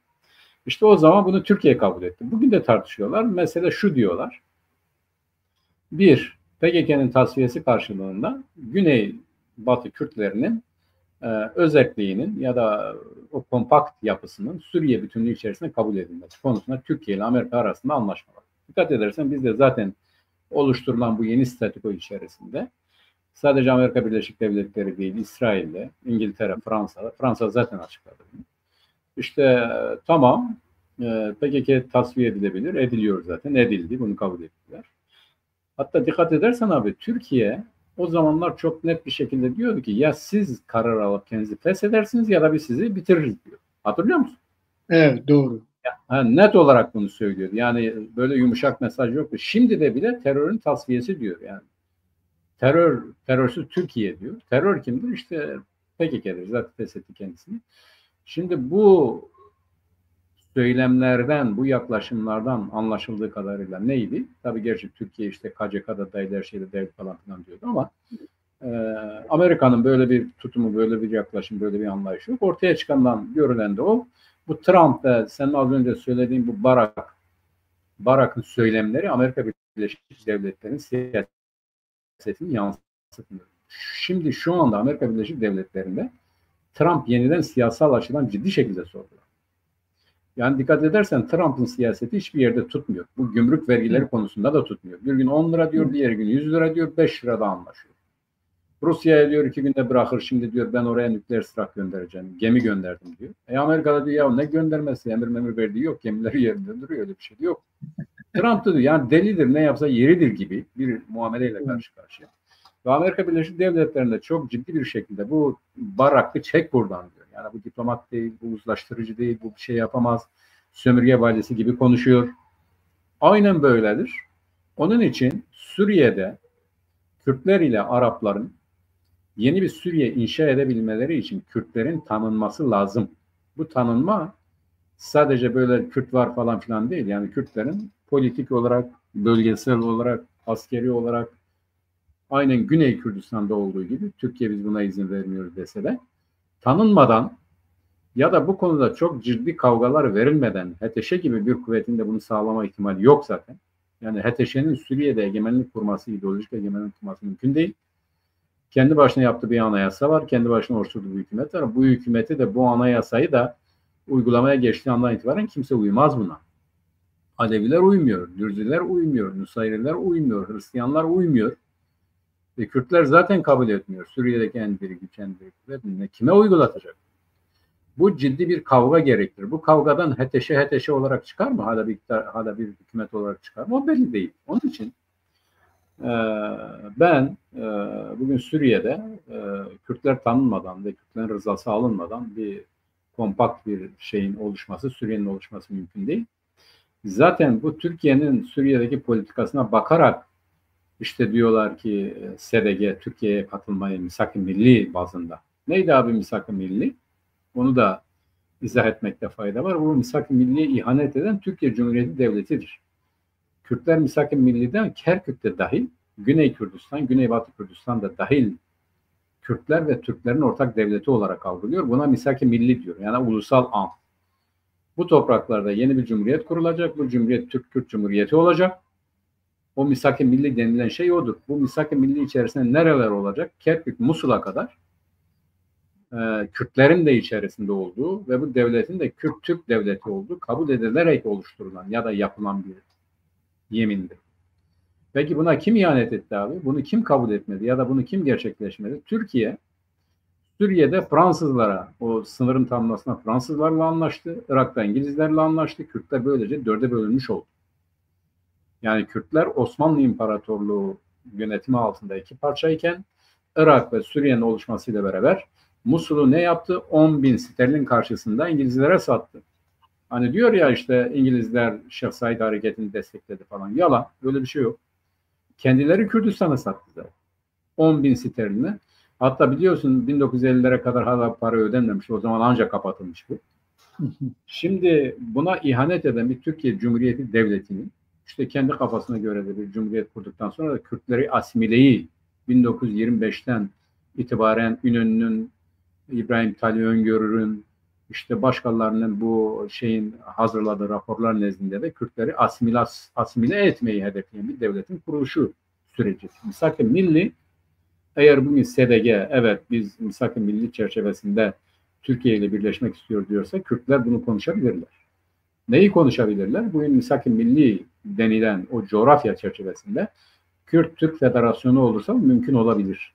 İşte o zaman bunu Türkiye kabul etti. Bugün de tartışıyorlar. Mesela şu diyorlar. Bir, PKK'nın tasfiyesi karşılığında Güney Batı Kürtlerinin özelliğinin ya da o kompakt yapısının Suriye bütünlüğü içerisinde kabul edilmesi konusunda Türkiye ile Amerika arasında anlaşma var. Dikkat edersen biz de zaten oluşturulan bu yeni statüko içerisinde sadece Amerika Birleşik Devletleri değil, İsrail'de, İngiltere, Fransa zaten açıkladı. İşte tamam, PKK tasfiye edilebilir, ediliyor zaten, edildi, bunu kabul ettiler. Hatta dikkat edersen abi Türkiye o zamanlar çok net bir şekilde diyordu ki ya siz karar alıp kendinizi feshedersiniz ya da biz sizi bitiririz diyor. Hatırlıyor musun? Evet, doğru. Yani net olarak bunu söylüyordu. Yani böyle yumuşak mesaj yoktu. Şimdi de bile terörün tasfiyesi diyor yani. terörsüz Türkiye diyor. Terör kimdir? İşte PKK'dir. Zaten feshetti kendisini. Şimdi bu söylemlerden, bu yaklaşımlardan anlaşıldığı kadarıyla neydi? Tabii gerçi Türkiye işte KCK'da dahil, her şeyde dahil falan filan diyordu ama Amerika'nın böyle bir tutumu, böyle bir yaklaşım, böyle bir anlayışı yok. Ortaya çıkandan görülen de o. Bu Trump ve senin az önce söylediğin bu Barack'ın söylemleri Amerika Birleşik Devletleri'nin siyasetini yansıtmıyor. Şimdi şu anda Amerika Birleşik Devletleri'nde Trump yeniden siyasal açıdan ciddi şekilde sorguluyor. Yani dikkat edersen Trump'ın siyaseti hiçbir yerde tutmuyor. Bu gümrük vergileri konusunda da tutmuyor. Bir gün 10 lira diyor, diğer gün 100 lira diyor, 5 lirada anlaşıyor. Rusya'ya diyor 2 günde bırakır, şimdi diyor ben oraya nükleer silah göndereceğim, gemi gönderdim diyor. Amerika'da diyor ya ne göndermesi, emir verdiği yok, gemileri yerinde duruyor, öyle bir şey yok. Trump da diyor yani delidir, ne yapsa yeridir gibi bir muameleyle karşı karşıya. Ve Amerika Birleşik Devletleri'nde çok ciddi bir şekilde bu Barack'ı çek buradan diyor. Yani bu diplomat değil, bu uzlaştırıcı değil, bu bir şey yapamaz. Sömürge valisi gibi konuşuyor. Aynen böyledir. Onun için Suriye'de Kürtler ile Arapların yeni bir Suriye inşa edebilmeleri için Kürtlerin tanınması lazım. Bu tanınma sadece böyle Kürt var falan filan değil. Yani Kürtlerin politik olarak, bölgesel olarak, askeri olarak aynen Güney Kürdistan'da olduğu gibi, Türkiye biz buna izin vermiyoruz dese de, tanınmadan ya da bu konuda çok ciddi kavgalar verilmeden HTŞ gibi bir kuvvetin de bunu sağlama ihtimali yok zaten. Yani HTŞ'nin Suriye'de egemenlik kurması, ideolojik egemenlik kurması mümkün değil. Kendi başına yaptığı bir anayasa var. Kendi başına oluşturduğu bir hükümet var. Bu hükümeti de, bu anayasayı da uygulamaya geçtiği andan itibaren kimse uymaz buna. Aleviler uymuyor, Dürziler uymuyor, Nusayriler uymuyor, Hristiyanlar uymuyor. Kürtler zaten kabul etmiyor. Suriye'deki en büyük kuvvet kime uygulatacak? Bu ciddi bir kavga gerektirir. Bu kavgadan HTŞ olarak çıkar mı? Hala bir hükümet olarak çıkar mı? O belli değil. Onun için ben bugün Suriye'de Kürtler tanınmadan ve Kürtlerin rızası alınmadan bir kompakt bir şeyin oluşması, Suriye'nin oluşması mümkün değil. Zaten bu Türkiye'nin Suriye'deki politikasına bakarak işte diyorlar ki SDG Türkiye'ye katılmayı misak-ı milli bazında. Neydi abi misak-ı milli? Onu da izah etmekte fayda var. Bu misak-ı milliye ihanet eden Türkiye Cumhuriyeti Devleti'dir. Kürtler misak-ı milliden Kerkük'te dahil, Güney Kürdistan, Güneybatı Kürdistan da dahil Kürtler ve Türklerin ortak devleti olarak algılıyor. Buna misak-ı milli diyor. Yani ulusal an. Bu topraklarda yeni bir cumhuriyet kurulacak. Bu cumhuriyet Türk-Kürt Cumhuriyeti olacak. O misak-ı milli denilen şey odur. Bu misak-ı milli içerisinde nereler olacak? Kerkük, Musul'a kadar Kürtlerin de içerisinde olduğu ve bu devletin de Kürt-Türk devleti olduğu kabul edilerek oluşturulan ya da yapılan bir yemindir. Peki buna kim ihanet etti abi? Bunu kim kabul etmedi ya da bunu kim gerçekleşmedi? Türkiye, Suriye'de Fransızlara, o sınırın tanınmasına Fransızlarla anlaştı. Irak'ta İngilizlerle anlaştı. Kürtler böylece 4'e bölünmüş oldu. Yani Kürtler Osmanlı İmparatorluğu yönetimi altında iki parçayken Irak ve Suriye'nin oluşmasıyla beraber Musul'u ne yaptı? 10.000 sterlin karşısında İngilizlere sattı. Hani diyor ya işte İngilizler Şeyh Said hareketini destekledi falan. Yalan. Böyle bir şey yok. Kendileri Kürdistan'a sattılar. 10.000 sterline. Hatta biliyorsun 1950'lere kadar hala para ödenmemiş. O zaman ancak kapatılmış bu. Şimdi buna ihanet eden bir Türkiye Cumhuriyeti Devleti'nin işte kendi kafasına göre de bir cumhuriyet kurduktan sonra da Kürtleri asimileyi 1925'ten itibaren İnönü'nün, İbrahim Tali Öngörür'ün, işte başkalarının bu şeyin hazırladığı raporlar nezdinde de Kürtleri asimile etmeyi hedefleyen bir devletin kuruluşu süreci. Misak-ı milli, eğer bugün SDG evet biz misak-ı milli çerçevesinde Türkiye ile birleşmek istiyor diyorsa Kürtler bunu konuşabilirler. Neyi konuşabilirler? Bugün misak-ı milli denilen o coğrafya çerçevesinde Kürt-Türk Federasyonu olursa mümkün olabilir.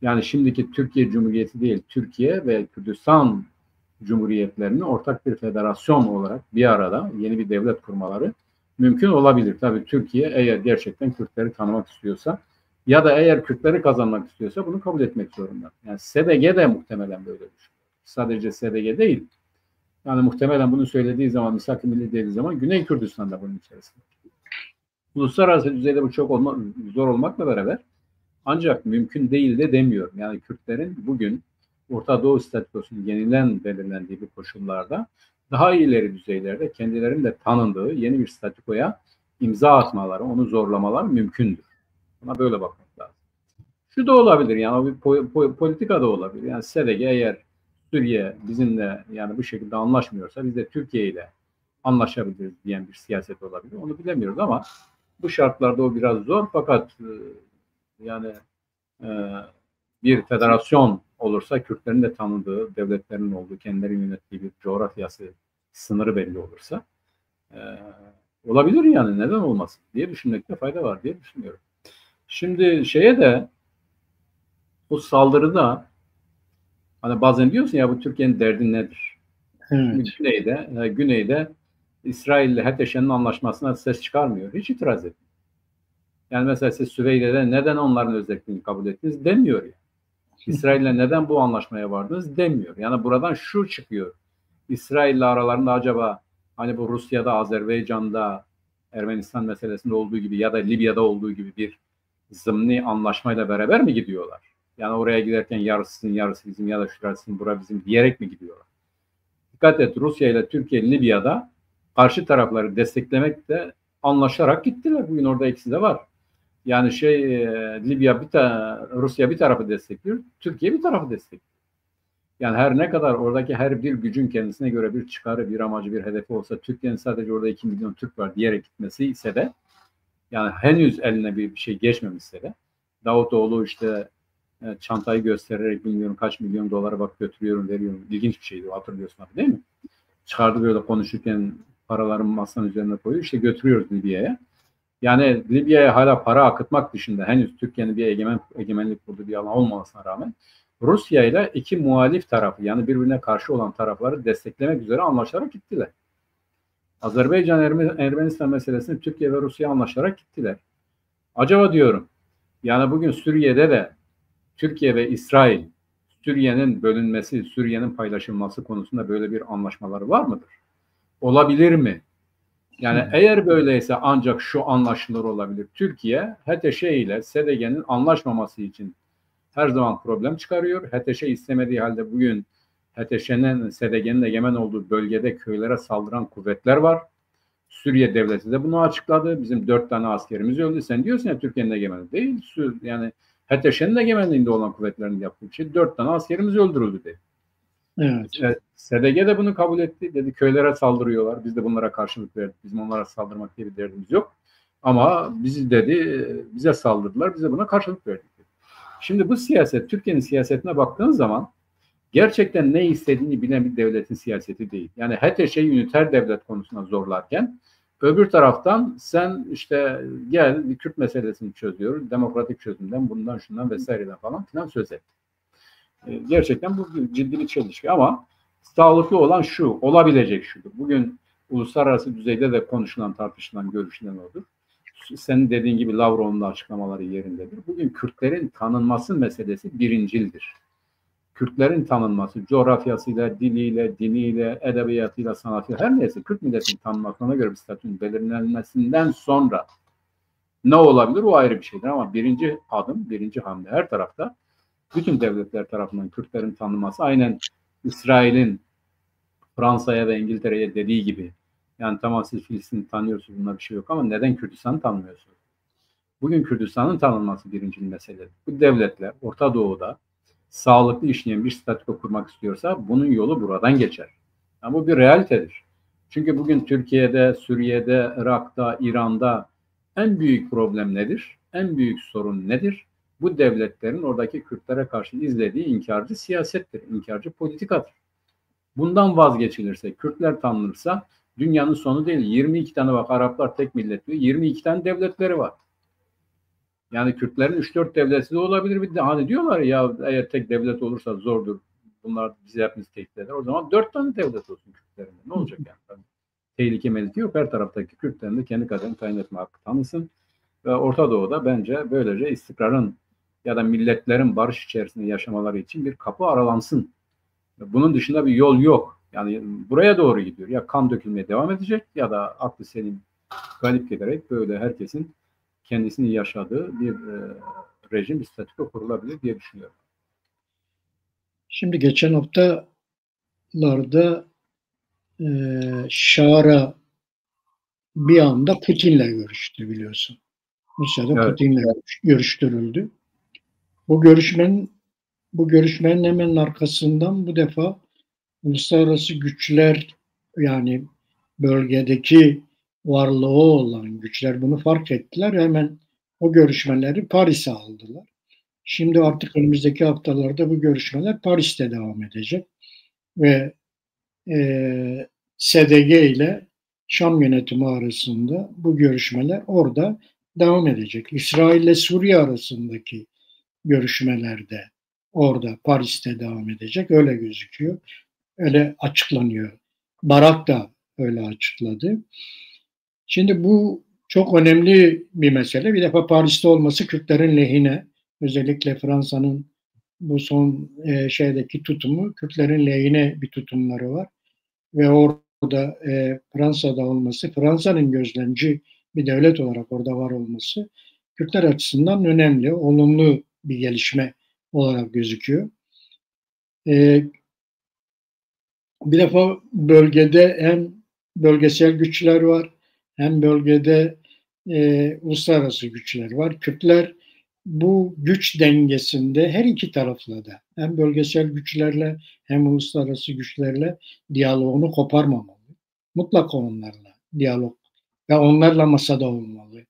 Yani şimdiki Türkiye Cumhuriyeti değil, Türkiye ve Kürdistan Cumhuriyetlerinin ortak bir federasyon olarak bir arada yeni bir devlet kurmaları mümkün olabilir. Tabii Türkiye eğer gerçekten Kürtleri tanımak istiyorsa ya da eğer Kürtleri kazanmak istiyorsa bunu kabul etmek zorunda. Yani SDG de muhtemelen böyle düşünüyor. Sadece SDG değil. Yani muhtemelen bunu söylediği zaman, misak-ı milli dediği zaman Güney Kürdistan'da bunun içerisinde. Uluslararası düzeyde bu çok zor olmakla beraber Ancak mümkün değil de demiyorum. Yani Kürtlerin bugün Orta Doğu statüsünün yenilen belirlendiği bu koşullarda daha ileri düzeylerde kendilerinin de tanındığı yeni bir statükoya imza atmaları, onu zorlamaları mümkündür. Buna böyle bakmak lazım. Şu da olabilir, yani bir politika da olabilir. Yani SDG eğer Suriye bizimle yani bu şekilde anlaşmıyorsa biz de Türkiye ile anlaşabiliriz diyen bir siyaset olabilir. Onu bilemiyoruz ama bu şartlarda o biraz zor. Fakat yani bir federasyon olursa Kürtlerin de tanıdığı, devletlerin olduğu, kendilerinin yönettiği bir coğrafyası, sınırı belli olursa olabilir, yani neden olmasın diye düşünmekte fayda var diye düşünüyorum. Şimdi şeye de bu saldırıda hani bazen diyorsun ya bu Türkiye'nin derdi nedir? Evet. Şimdi güneyde İsrail ile HTŞ'nin anlaşmasına ses çıkarmıyor. Hiç itiraz etmiyor. Yani mesela siz Süveyde'de neden onların özelliğini kabul ettiniz demiyor ya. İsrail'le neden bu anlaşmaya vardınız demiyor. Yani buradan şu çıkıyor. İsrail'le aralarında acaba hani bu Rusya'da, Azerbaycan'da, Ermenistan meselesinde olduğu gibi ya da Libya'da olduğu gibi bir zımni anlaşmayla beraber mi gidiyorlar? Yani oraya giderken yarısı sizin, yarısı bizim ya da şurası sizin, bura bizim diyerek mi gidiyorlar? Dikkat et, Rusya ile Türkiye Libya'da karşı tarafları desteklemekte anlaşarak gittiler. Bugün orada ikisi de var. Yani Libya Rusya bir tarafı destekliyor, Türkiye bir tarafı destekliyor. Yani her ne kadar oradaki her bir gücün kendisine göre bir çıkarı, bir amacı, bir hedefi olsa Türkiye'nin sadece orada 2 milyon Türk var diyerek gitmesi ise de yani henüz eline bir şey geçmemişse de Davutoğlu işte çantayı göstererek bilmiyorum kaç milyon dolara bak götürüyorum veriyorum. İlginç bir şeydi, hatırlıyorsun abi değil mi? Çıkardı böyle konuşurken paralarını masanın üzerine koyuyor. İşte götürüyoruz Libya'ya. Yani Libya'ya hala para akıtmak dışında henüz Türkiye'nin bir egemenlik kurduğu bir alan olmamasına rağmen Rusya ile iki muhalif tarafı yani birbirine karşı olan tarafları desteklemek üzere anlaşarak gittiler. Azerbaycan-Ermenistan meselesini Türkiye ve Rusya anlaşarak gittiler. Acaba diyorum yani bugün Suriye'de de Türkiye ve İsrail Suriye'nin bölünmesi, Suriye'nin paylaşılması konusunda böyle bir anlaşmaları var mıdır? Olabilir mi? Yani eğer böyleyse ancak şu anlaşılır olabilir. Türkiye HTŞ ile SDG'nin anlaşmaması için her zaman problem çıkarıyor. HTŞ istemediği halde bugün HTŞ'nin, SDG'nin egemen olduğu bölgede köylere saldıran kuvvetler var. Suriye devleti de bunu açıkladı. Bizim 4 tane askerimiz öldü. Sen diyorsun ya Türkiye'nin egemenliği değil. Yani HTŞ'nin egemenliğinde olan kuvvetlerin yaptığı bir şey. 4 tane askerimiz öldürüldü dedi. Evet. SDG de bunu kabul etti. Dedi köylere saldırıyorlar. Biz de bunlara karşılık verdik. Bizim onlara saldırmak diye bir derdimiz yok. Ama bize saldırdılar. Biz de buna karşılık verdik. Şimdi bu siyaset, Türkiye'nin siyasetine baktığın zaman gerçekten ne istediğini bilen bir devletin siyaseti değil. Yani HTŞ'yi üniter devlet konusuna zorlarken öbür taraftan sen işte gel bir Kürt meselesini çözüyoruz. Demokratik çözümden, bundan şundan vesaireden falan filan söz et. Gerçekten bu ciddi bir çelişki ama sağlıklı olan şu, olabilecek şudur. Bugün uluslararası düzeyde de konuşulan, tartışılan, görüşülen odur. Senin dediğin gibi Lavrov'un da açıklamaları yerindedir. Bugün Kürtlerin tanınması meselesi birincildir. Kürtlerin tanınması, coğrafyasıyla, diliyle, diniyle, edebiyatıyla, sanatıyla her neyse Kürt milletinin tanınmasına göre bir statünün belirlenmesinden sonra ne olabilir o ayrı bir şeydir ama birinci adım, birinci hamle her tarafta bütün devletler tarafından Kürtlerin tanınması aynen İsrail'in Fransa'ya ve İngiltere'ye dediği gibi yani tamam siz Filistin'i tanıyorsunuz bunda bir şey yok ama neden Kürdistan'ı tanımıyorsunuz? Bugün Kürdistan'ın tanınması birinci mesele. Bu devletler Orta Doğu'da sağlıklı işleyen bir statüko kurmak istiyorsa bunun yolu buradan geçer. Yani bu bir realitedir. Çünkü bugün Türkiye'de, Suriye'de, Irak'ta, İran'da en büyük problem nedir? En büyük sorun nedir? Bu devletlerin oradaki Kürtlere karşı izlediği inkarcı siyasettir, inkarcı politikadır. Bundan vazgeçilirse, Kürtler tanınırsa dünyanın sonu değil. 22 tane bak Araplar tek millet diyor. 22 tane devletleri var. Yani Kürtlerin 3-4 devleti de olabilir. Bir de hani diyorlar ya eğer tek devlet olursa zordur. Bunlar bizi hepimiz tehdit eder. O zaman 4 tane devlet olsun Kürtlerin. Ne olacak yani? Tehlike meliki yok. Her taraftaki Kürtlerin de kendi kaderini tayin etme hakkı tanısın. Ve Orta Doğu'da bence böylece istikrarın ya da milletlerin barış içerisinde yaşamaları için bir kapı aralansın. Bunun dışında bir yol yok. Yani buraya doğru gidiyor. Ya kan dökülmeye devam edecek ya da aklı selim galip giderek böyle herkesin kendisini yaşadığı bir rejim, bir statüko kurulabilir diye düşünüyorum. Şimdi geçen haftalarda Şara bir anda Putin'le görüştü biliyorsun. Rusya'da Evet. Putin'le görüştürüldü. Bu görüşmenin hemen arkasından bu defa uluslararası güçler, yani bölgedeki varlığı olan güçler bunu fark ettiler. Hemen o görüşmeleri Paris'e aldılar. Şimdi artık önümüzdeki haftalarda bu görüşmeler Paris'te devam edecek ve SDG ile Şam yönetimi arasında bu görüşmeler orada devam edecek. İsrail ile Suriye arasındaki görüşmeler de orada Paris'te devam edecek. Öyle gözüküyor. Öyle açıklanıyor. Barak da öyle açıkladı. Şimdi bu çok önemli bir mesele. Bir defa Paris'te olması Kürtlerin lehine. Özellikle Fransa'nın bu son şeydeki tutumu Kürtlerin lehine bir tutumları var. Ve orada Fransa'da olması, Fransa'nın gözlemci bir devlet olarak orada var olması Kürtler açısından önemli, olumlu bir gelişme olarak gözüküyor. Bir defa bölgede hem bölgesel güçler var, hem bölgede uluslararası güçler var. Kürtler bu güç dengesinde her iki tarafla da hem bölgesel güçlerle hem uluslararası güçlerle diyaloğunu koparmamalı. Mutlaka onlarla diyalog ve onlarla masada olmalı.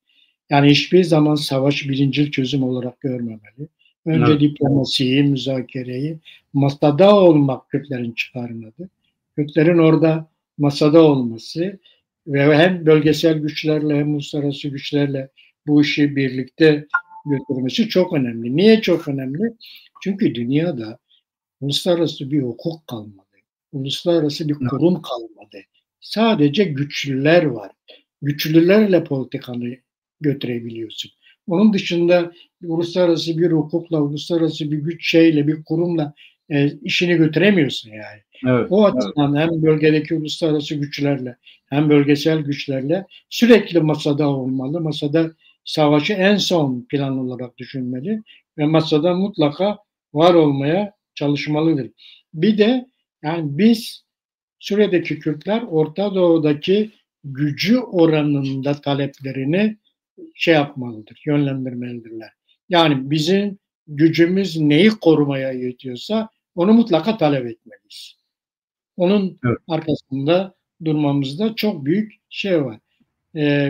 Yani hiçbir zaman savaş birincil çözüm olarak görmemeli. Önce Evet. diplomasiyi, müzakereyi, masada olmak Kürtlerin çıkarınadır. Kürtlerin orada masada olması ve hem bölgesel güçlerle hem uluslararası güçlerle bu işi birlikte götürmesi çok önemli. Niye çok önemli? Çünkü dünyada uluslararası bir hukuk kalmadı. Uluslararası bir kurum kalmadı. Sadece güçlüler var. Güçlülerle politikanı götürebiliyorsun. Onun dışında uluslararası bir hukukla, uluslararası bir güç şeyle, bir kurumla işini götüremiyorsun yani. Evet. O açıdan hem bölgedeki uluslararası güçlerle hem bölgesel güçlerle sürekli masada olmalı. Masada savaşı en son plan olarak düşünmeli ve masada mutlaka var olmaya çalışmalıdır. Bir de yani biz Suriye'deki Kürtler Orta Doğu'daki gücü oranında taleplerini şey yapmalıdır, yönlendirmelidirler. Yani bizim gücümüz neyi korumaya yetiyorsa onu mutlaka talep etmeliyiz. Onun Evet. arkasında durmamızda çok büyük şey var,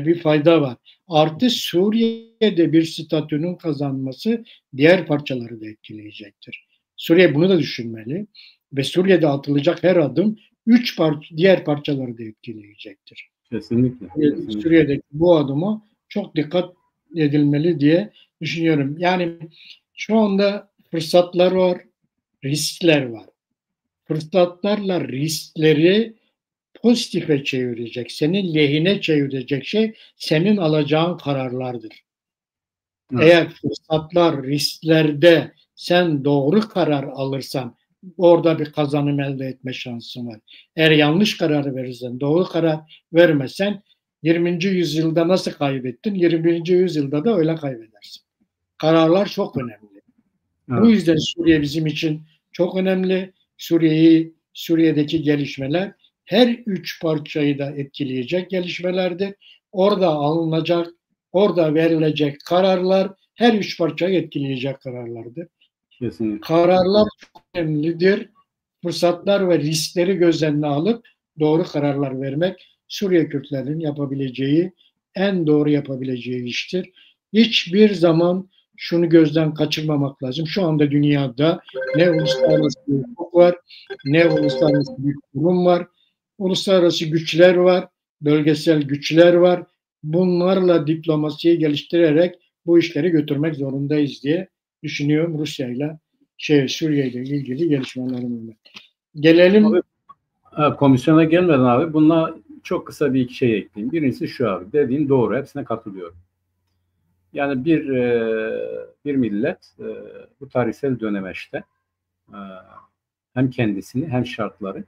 bir fayda var. Artı Suriye'de bir statünün kazanması diğer parçaları da etkileyecektir. Suriye bunu da düşünmeli ve Suriye'de atılacak her adım diğer parçaları da etkileyecektir. Kesinlikle. Kesinlikle. Suriye'deki bu adıma çok dikkat edilmeli diye düşünüyorum. Yani şu anda fırsatlar var, riskler var. Fırsatlarla riskleri pozitife çevirecek, senin lehine çevirecek şey senin alacağın kararlardır. Evet. Eğer fırsatlar, risklerde sen doğru karar alırsan orada bir kazanım elde etme şansın var. Eğer yanlış kararı verirsen, doğru karar vermesen 20. yüzyılda nasıl kaybettin? 21. yüzyılda da öyle kaybedersin. Kararlar çok önemli. Bu Evet. yüzden Suriye bizim için çok önemli. Suriye'deki gelişmeler her üç parçayı da etkileyecek gelişmelerdir. Orada alınacak, orada verilecek kararlar her üç parçayı etkileyecek kararlardır. Kesinlikle. Kararlar çok önemlidir. Fırsatlar ve riskleri göz önüne alıp doğru kararlar vermek Suriye Kürtlerinin yapabileceği, en doğru yapabileceği iştir. Hiçbir zaman şunu gözden kaçırmamak lazım. Şu anda dünyada ne uluslararası bir hukuk var, ne uluslararası bir kurum var. Uluslararası güçler var, bölgesel güçler var. Bunlarla diplomasiyi geliştirerek bu işleri götürmek zorundayız diye düşünüyorum Rusya ile Suriye ile ilgili gelişmelerimiz. Gelelim. Abi, komisyona gelmeden abi bununla çok kısa bir iki şey ekleyeyim. Birincisi şu abi, dediğin doğru, hepsine katılıyorum. Yani bir millet bu tarihsel dönemeçte hem kendisini hem şartları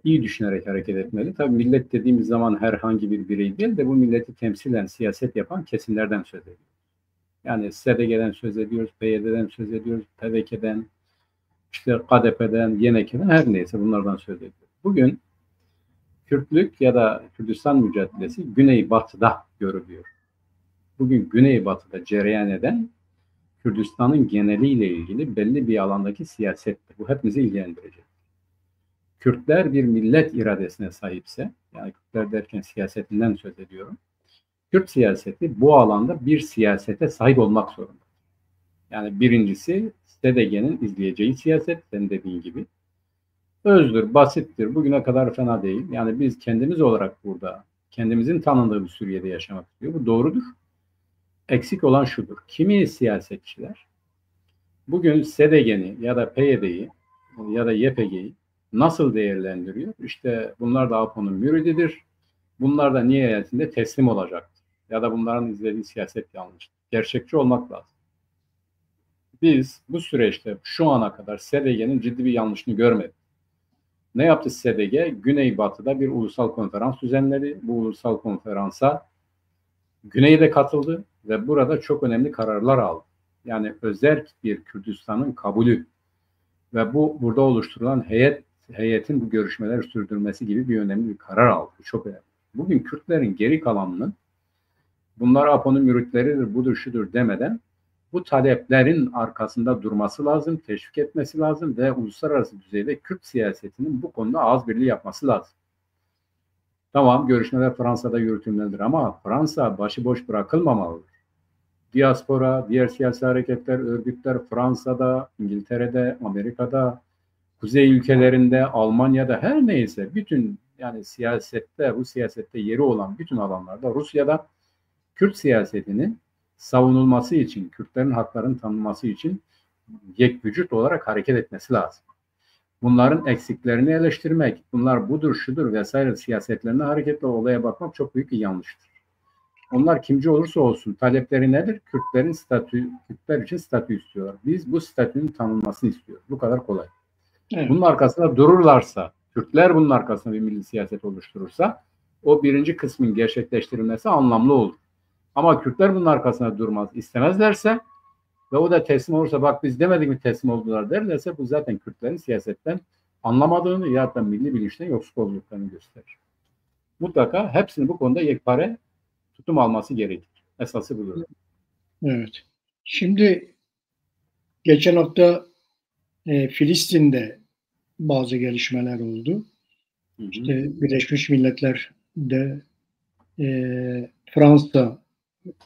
iyi düşünerek hareket etmeli. Tabii millet dediğimiz zaman herhangi bir birey değil de bu milleti temsilen siyaset yapan kesimlerden söz ediyor. Yani SDG'den söz ediyoruz, PYD'den söz ediyoruz, PVK'den, işte KDP'den, YNK'den, her neyse bunlardan söz ediyoruz. Bugün Kürtlük ya da Kürdistan mücadelesi Güneybatı'da görülüyor. Bugün Güneybatı'da cereyan eden Kürdistan'ın geneliyle ilgili belli bir alandaki siyasettir. Bu hepimizi ilgilendirecek. Kürtler bir millet iradesine sahipse, yani Kürtler derken siyasetinden söz ediyorum. Kürt siyaseti bu alanda bir siyasete sahip olmak zorunda. Yani birincisi SDG'nin izleyeceği siyaset, senin dediğin gibi. Özdür, basittir, bugüne kadar fena değil. Yani biz kendimiz olarak burada, kendimizin tanındığı bir Suriye'de yaşamak istiyor. Bu doğrudur. Eksik olan şudur. Kimi siyasetçiler bugün SDG'ni ya da PYD'yi ya da YPG'yi nasıl değerlendiriyor? İşte bunlar da APO'nun mürididir. Bunlar da nihayetinde teslim olacaktır. Ya da bunların izlediği siyaset yanlış. Gerçekçi olmak lazım. Biz bu süreçte şu ana kadar SDG'nin ciddi bir yanlışını görmedik. Ne yaptı SDG? Güneybatı'da bir ulusal konferans düzenledi. Bu ulusal konferansa Güney de katıldı ve burada çok önemli kararlar aldı. Yani özerk bir Kürdistan'ın kabulü ve burada oluşturulan heyetin bu görüşmeleri sürdürmesi gibi bir önemli bir karar aldı. Çok önemli. Bugün Kürtlerin geri kalanının bunlar APO'nun müritleridir, budur, şudur demeden bu taleplerin arkasında durması lazım, teşvik etmesi lazım ve uluslararası düzeyde Kürt siyasetinin bu konuda ağız birliği yapması lazım. Tamam, görüşmeler Fransa'da yürütülmelidir ama Fransa başıboş bırakılmamalıdır. Diaspora, diğer siyasi hareketler, örgütler Fransa'da, İngiltere'de, Amerika'da, kuzey ülkelerinde, Almanya'da, her neyse bütün yani siyasette, bu siyasette yeri olan bütün alanlarda Rusya'da Kürt siyasetinin savunulması için, Kürtlerin haklarının tanınması için yekvücut olarak hareket etmesi lazım. Bunların eksiklerini eleştirmek, bunlar budur, şudur vesaire siyasetlerine hareketle olaya bakmak çok büyük bir yanlıştır. Onlar kimci olursa olsun talepleri nedir? Kürtler için statü istiyorlar. Biz bu statünün tanınmasını istiyoruz. Bu kadar kolay. Evet. Bunun arkasında dururlarsa, Kürtler bunun arkasında bir milli siyaset oluşturursa o birinci kısmın gerçekleştirilmesi anlamlı olur. Ama Kürtler bunun arkasında durmaz, istemezlerse ve o da teslim olursa bak biz demedik mi teslim oldular derlerse bu zaten Kürtlerin siyasetten anlamadığını ya da milli bilinçten yoksul olduklarını gösterir. Mutlaka hepsini bu konuda yekpare tutum alması gerekir. Esası budur. Evet. Şimdi geçen hafta Filistin'de bazı gelişmeler oldu. Hı hı. İşte Birleşmiş Milletler'de Fransa,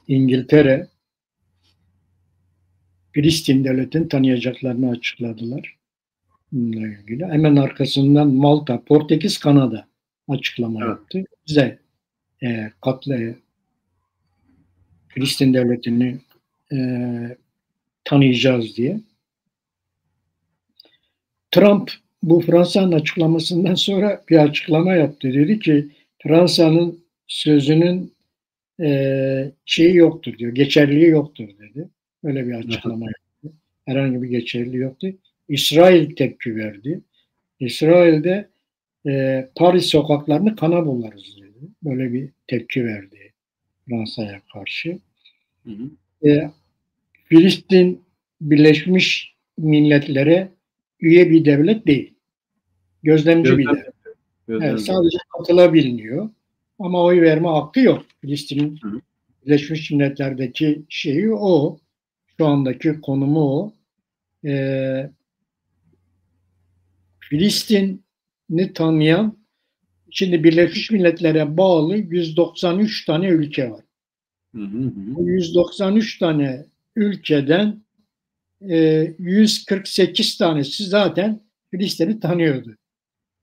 İngiltere Filistin devletini tanıyacaklarını açıkladılar. Bununla ilgili. Hemen arkasından Malta, Portekiz, Kanada açıklama yaptı. Bize Filistin devletini tanıyacağız diye. Trump bu Fransa'nın açıklamasından sonra bir açıklama yaptı. Dedi ki Fransa'nın sözünün şeyi yoktur diyor, geçerliliği yoktur dedi. Öyle bir açıklama yaptı. Herhangi bir geçerliliği yoktu. İsrail tepki verdi. İsrail'de Paris sokaklarını kana bularız dedi. Böyle bir tepki verdi Fransa'ya karşı. Hı hı. Filistin Birleşmiş Milletler'e üye bir devlet değil. Gözlemci bir devlet. Evet, sadece katılabiliyor. Ama oy verme hakkı yok. Filistin'in Birleşmiş Milletler'deki şeyi o. Şu andaki konumu o. Filistin'i tanıyan şimdi Birleşmiş Milletler'e bağlı 193 tane ülke var. Bu 193 tane ülkeden 148 tanesi zaten Filistin'i tanıyordu.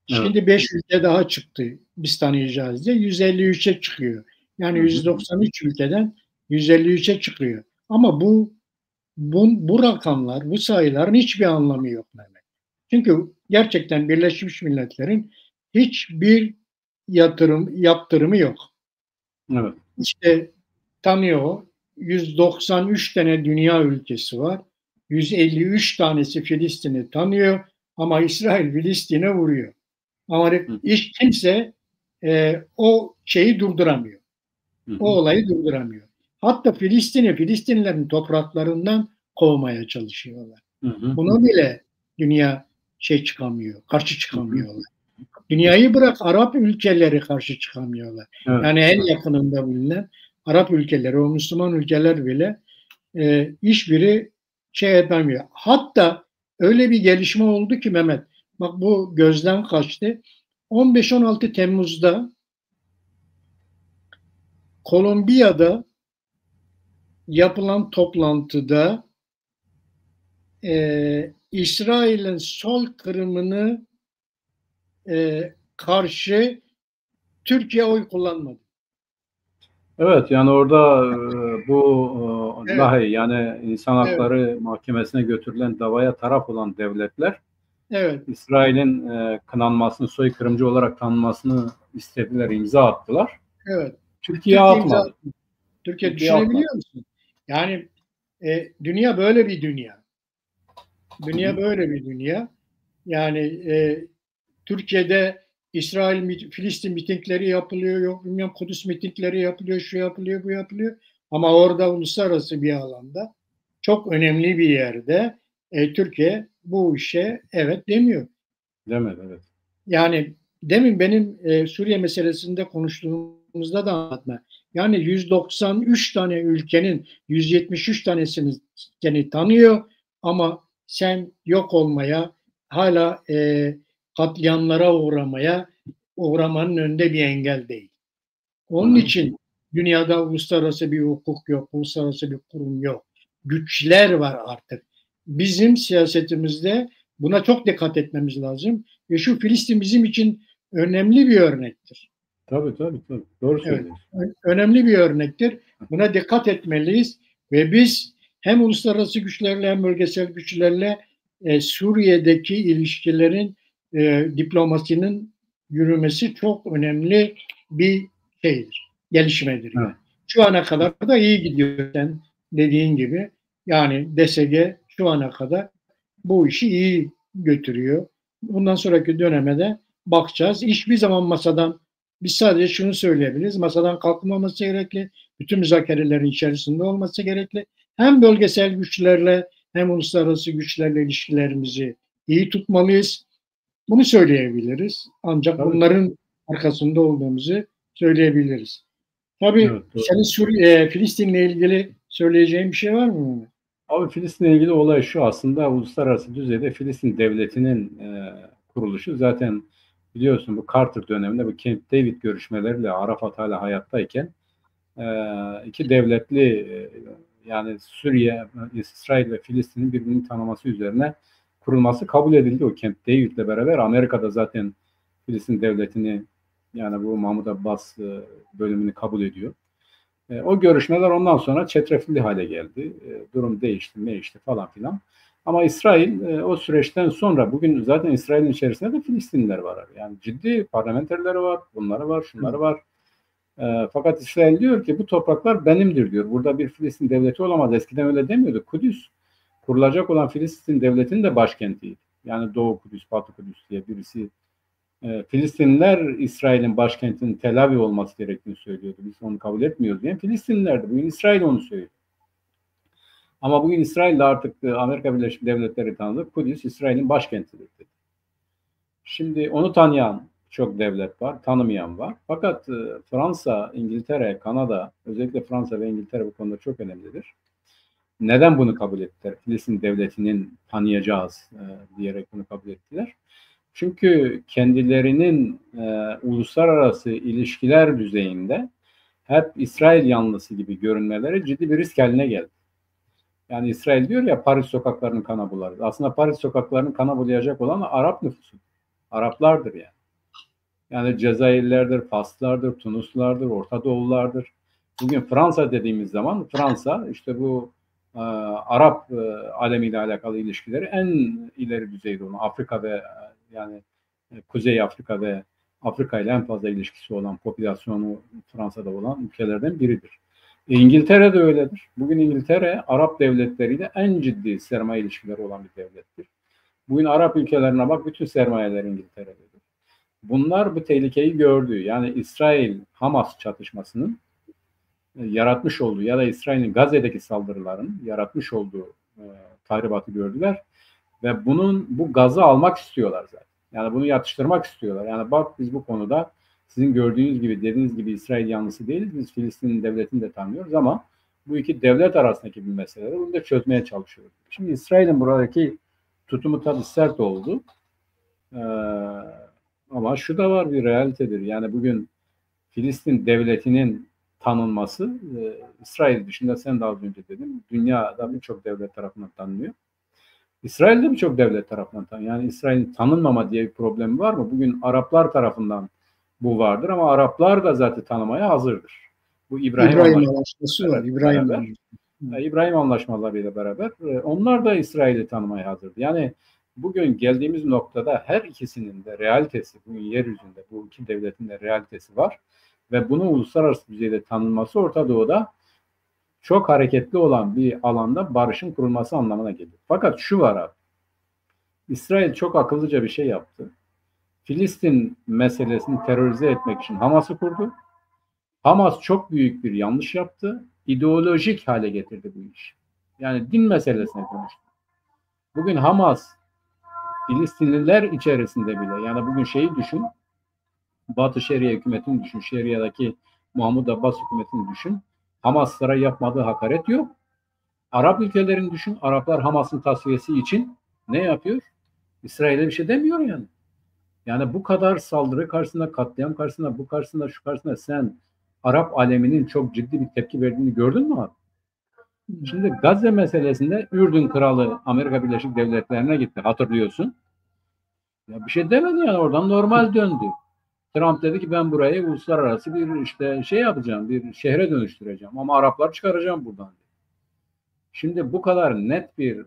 Şimdi 5 ülke daha çıktı. Biz tanıyacağız diye 153'e çıkıyor. Yani 193 ülkeden 153'e çıkıyor. Ama bu rakamlar, bu sayıların hiçbir anlamı yok Mehmet. Çünkü gerçekten Birleşmiş Milletler'in hiçbir yaptırımı yok. Evet. İşte tanıyor. 193 tane dünya ülkesi var. 153 tanesi Filistin'i tanıyor ama İsrail Filistin'e vuruyor. Ama hiç kimse o şeyi durduramıyor. O olayı durduramıyor. Hatta Filistinlilerin topraklarından kovmaya çalışıyorlar. Hı hı. Buna bile dünya çıkamıyor, karşı Hı hı. çıkamıyorlar. Dünyayı bırak, Arap ülkeleri karşı çıkamıyorlar. Evet. Yani en yakınında bulunan Arap ülkeleri, o Müslüman ülkeler bile hiçbiri edemiyor. Hatta öyle bir gelişme oldu ki Mehmet, bak bu gözden kaçtı. 15-16 Temmuz'da Kolombiya'da yapılan toplantıda İsrail'in sol kırımını karşı Türkiye oy kullanmadı. Evet, yani orada bu Evet, Lahey, yani İnsan evet, Hakları Mahkemesi'ne götürülen davaya taraf olan devletler evet. İsrail'in kınanmasını, soykırımcı olarak tanınmasını istediler, imza attılar. Evet. Türkiye Türkiye imza atmadı. attı. Türkiye, Türkiye atmadı. düşünebiliyor musun? Yani dünya böyle bir dünya. Dünya böyle bir dünya. Yani Türkiye'de İsrail-Filistin mitingleri yapılıyor, yok bilmem Kudüs mitingleri yapılıyor, şu yapılıyor, bu yapılıyor. Ama orada uluslararası bir alanda çok önemli bir yerde Türkiye bu işe evet demiyor. Demedi, evet. Yani demin benim Suriye meselesinde konuştuğumuzda da anlatma. Yani 193 tane ülkenin 173 tanesini seni tanıyor ama sen yok olmaya, hala katliamlara uğramanın önünde bir engel değil. Hı Onun hı. için dünyada uluslararası bir hukuk yok, uluslararası bir kurum yok. Güçler var artık. Bizim siyasetimizde buna çok dikkat etmemiz lazım. Ve şu Filistin bizim için önemli bir örnektir. Tabii, tabii, tabii. Doğru Evet, söylüyorsun. önemli bir örnektir. Buna dikkat etmeliyiz ve biz hem uluslararası güçlerle hem bölgesel güçlerle Suriye'deki ilişkilerin diplomasinin yürümesi çok önemli bir şeydir, gelişmedir Evet. yani. Şu ana kadar da iyi gidiyor sen dediğin gibi. Yani DSG şu ana kadar bu işi iyi götürüyor. Bundan sonraki döneme de bakacağız. Hiçbir zaman masadan biz sadece şunu söyleyebiliriz. Masadan kalkmaması gerekli. Bütün müzakerelerin içerisinde olması gerekli. Hem bölgesel güçlerle hem uluslararası güçlerle ilişkilerimizi iyi tutmalıyız. Bunu söyleyebiliriz. Ancak Tabii, bunların arkasında olduğumuzu söyleyebiliriz. Tabii evet, doğru. senin Filistin'le ilgili söyleyeceğin bir şey var mı? Abi, Filistin'le ilgili olay şu: aslında uluslararası düzeyde Filistin devletinin kuruluşu zaten, biliyorsun, bu Carter döneminde bu Camp David görüşmeleriyle Arafat hala hayattayken iki devletli, yani Suriye, İsrail ve Filistin'in birbirini tanıması üzerine kurulması kabul edildi. O Camp David'le beraber Amerika'da zaten Filistin devletini, yani bu Mahmut Abbas bölümünü kabul ediyor. O görüşmeler ondan sonra çetrefilli hale geldi. Durum değişti falan filan. Ama İsrail o süreçten sonra, bugün zaten İsrail'in içerisinde de Filistinliler var. Yani ciddi parlamenterleri var, bunları var, şunları var. Fakat İsrail diyor ki bu topraklar benimdir diyor. Burada bir Filistin devleti olamaz. Eskiden öyle demiyordu. Kudüs, kurulacak olan Filistin devletinin de başkentiydi. Yani Doğu Kudüs, Batı Kudüs diye birisi. Filistinliler İsrail'in başkentinin Tel Aviv olması gerektiğini söylüyordu. Biz onu kabul etmiyoruz diye. Filistinlilerdi. Bugün İsrail onu söylüyor. Ama bugün İsrail'de artık Amerika Birleşik Devletleri tanıdı. Kudüs İsrail'in başkentidir dedi. Şimdi onu tanıyan çok devlet var, tanımayan var. Fakat Fransa, İngiltere, Kanada, özellikle Fransa ve İngiltere bu konuda çok önemlidir. Neden bunu kabul ettiler? Filistin devletinin tanıyacağız diyerek bunu kabul ettiler. Çünkü kendilerinin uluslararası ilişkiler düzeyinde hep İsrail yanlısı gibi görünmeleri ciddi bir risk haline geldi. Yani İsrail diyor ya, Paris sokaklarının kana bularız. Aslında Paris sokaklarının kana bulayacak olan Arap nüfusu. Araplardır yani. Yani Cezayirlerdir, Faslılardır, Tunuslulardır, Orta Doğullardır. Bugün Fransa dediğimiz zaman, Fransa işte bu Arap alemiyle alakalı ilişkileri en ileri düzeyde olan, Afrika ve yani Kuzey Afrika ve Afrika ile en fazla ilişkisi olan, popülasyonu Fransa'da olan ülkelerden biridir. İngiltere de öyledir. Bugün İngiltere Arap devletleriyle en ciddi sermaye ilişkileri olan bir devlettir. Bugün Arap ülkelerine bak, bütün sermayeler İngiltere'dedir. Bunlar bu tehlikeyi gördü. Yani İsrail-Hamas çatışmasının yaratmış olduğu ya da İsrail'in Gazze'deki saldırıların yaratmış olduğu tahribatı gördüler ve bu gazı almak istiyorlar zaten. Yani bunu yatıştırmak istiyorlar. Yani bak biz bu konuda sizin gördüğünüz gibi, dediğiniz gibi İsrail yanlısı değiliz. Biz Filistin devletini de tanıyoruz ama bu iki devlet arasındaki bir meseleleri bunu da çözmeye çalışıyoruz. Şimdi İsrail'in buradaki tutumu tabii sert oldu. Ama şu da var, bir realitedir. Yani bugün Filistin devletinin tanınması İsrail dışında, sen de az önce dedin, dünyada birçok devlet tarafından tanınıyor. İsrail'de birçok devlet tarafından tanınıyor. Yani İsrail'in tanınmama diye bir problemi var mı? Bugün Araplar tarafından bu vardır ama Araplar da zaten tanımaya hazırdır. Bu İbrahim Anlaşması var. İbrahim Anlaşmalarıyla beraber onlar da İsrail'i tanımaya hazırdı. Yani bugün geldiğimiz noktada her ikisinin de realitesi, bugün yeryüzünde bu iki devletin de realitesi var ve bunun uluslararası düzeyde tanınması Orta Doğu'da çok hareketli olan bir alanda barışın kurulması anlamına geliyor. Fakat şu var abi, İsrail çok akıllıca bir şey yaptı. Filistin meselesini terörize etmek için Hamas'ı kurdu. Hamas çok büyük bir yanlış yaptı. İdeolojik hale getirdi bu iş. Yani din meselesine dönüştü. Bugün Hamas, Filistinliler içerisinde bile, yani bugün şeyi düşün, Batı Şeria hükümetini düşün, Şeria'daki Mahmud Abbas hükümetini düşün. Hamaslara yapmadığı hakaret yok. Arap ülkelerini düşün, Araplar Hamas'ın tasfiyesi için ne yapıyor? İsrail'e bir şey demiyor yani. Yani bu kadar saldırı karşısında, katliam karşısında, bu karşısında, şu karşısında sen Arap aleminin çok ciddi bir tepki verdiğini gördün mü abi? Şimdi Gazze meselesinde Ürdün Kralı Amerika Birleşik Devletleri'ne gitti, hatırlıyorsun. Ya bir şey demedi yani, oradan normal döndü. Trump dedi ki ben burayı uluslararası bir işte şey yapacağım, bir şehre dönüştüreceğim ama Araplar çıkaracağım buradan. Şimdi bu kadar net bir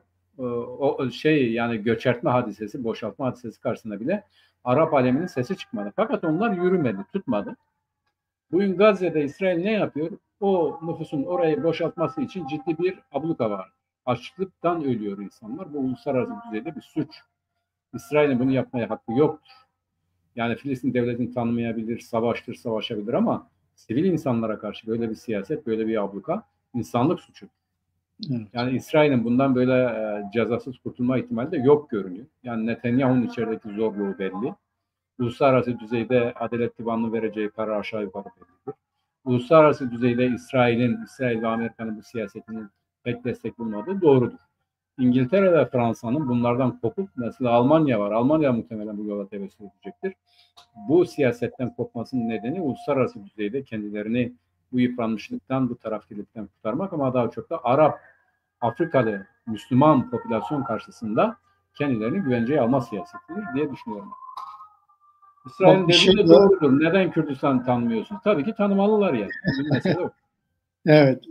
o şey, yani göçertme hadisesi, boşaltma hadisesi karşısında bile Arap aleminin sesi çıkmadı. Fakat onlar yürümedi, tutmadı. Bugün Gazze'de İsrail ne yapıyor? O nüfusun orayı boşaltması için ciddi bir abluka var. Açlıktan ölüyor insanlar. Bu uluslararası düzeyde bir suç. İsrail'in bunu yapmaya hakkı yoktur. Yani Filistin devletini tanımayabilir, savaşabilir ama sivil insanlara karşı böyle bir siyaset, böyle bir abluka insanlık suçu. Evet. Yani İsrail'in bundan böyle cezasız kurtulma ihtimali de yok görünüyor. Yani Netanyahu'nun içerideki zorluğu belli. Uluslararası düzeyde adalet divanının vereceği karar aşağı yukarı bellidir. Uluslararası düzeyde İsrail ve Amerika'nın bu siyasetinin pek destek bulmadığı doğrudur. İngiltere ve Fransa'nın bunlardan kopup, mesela Almanya var. Almanya muhtemelen bu yola tevessül edecektir. Bu siyasetten kopmasının nedeni uluslararası düzeyde kendilerini bu yıpranmışlıktan, bu tarafkirlikten kurtarmak ama daha çok da Arap, Afrikalı, Müslüman popülasyon karşısında kendilerini güvenceye alma siyasetidir diye düşünüyorum. İsrail'in dediği de doğrudur. Neden Kürdistan tanımıyorsun? Tabii ki tanımalılar yani. Bir mesele yok. Evet.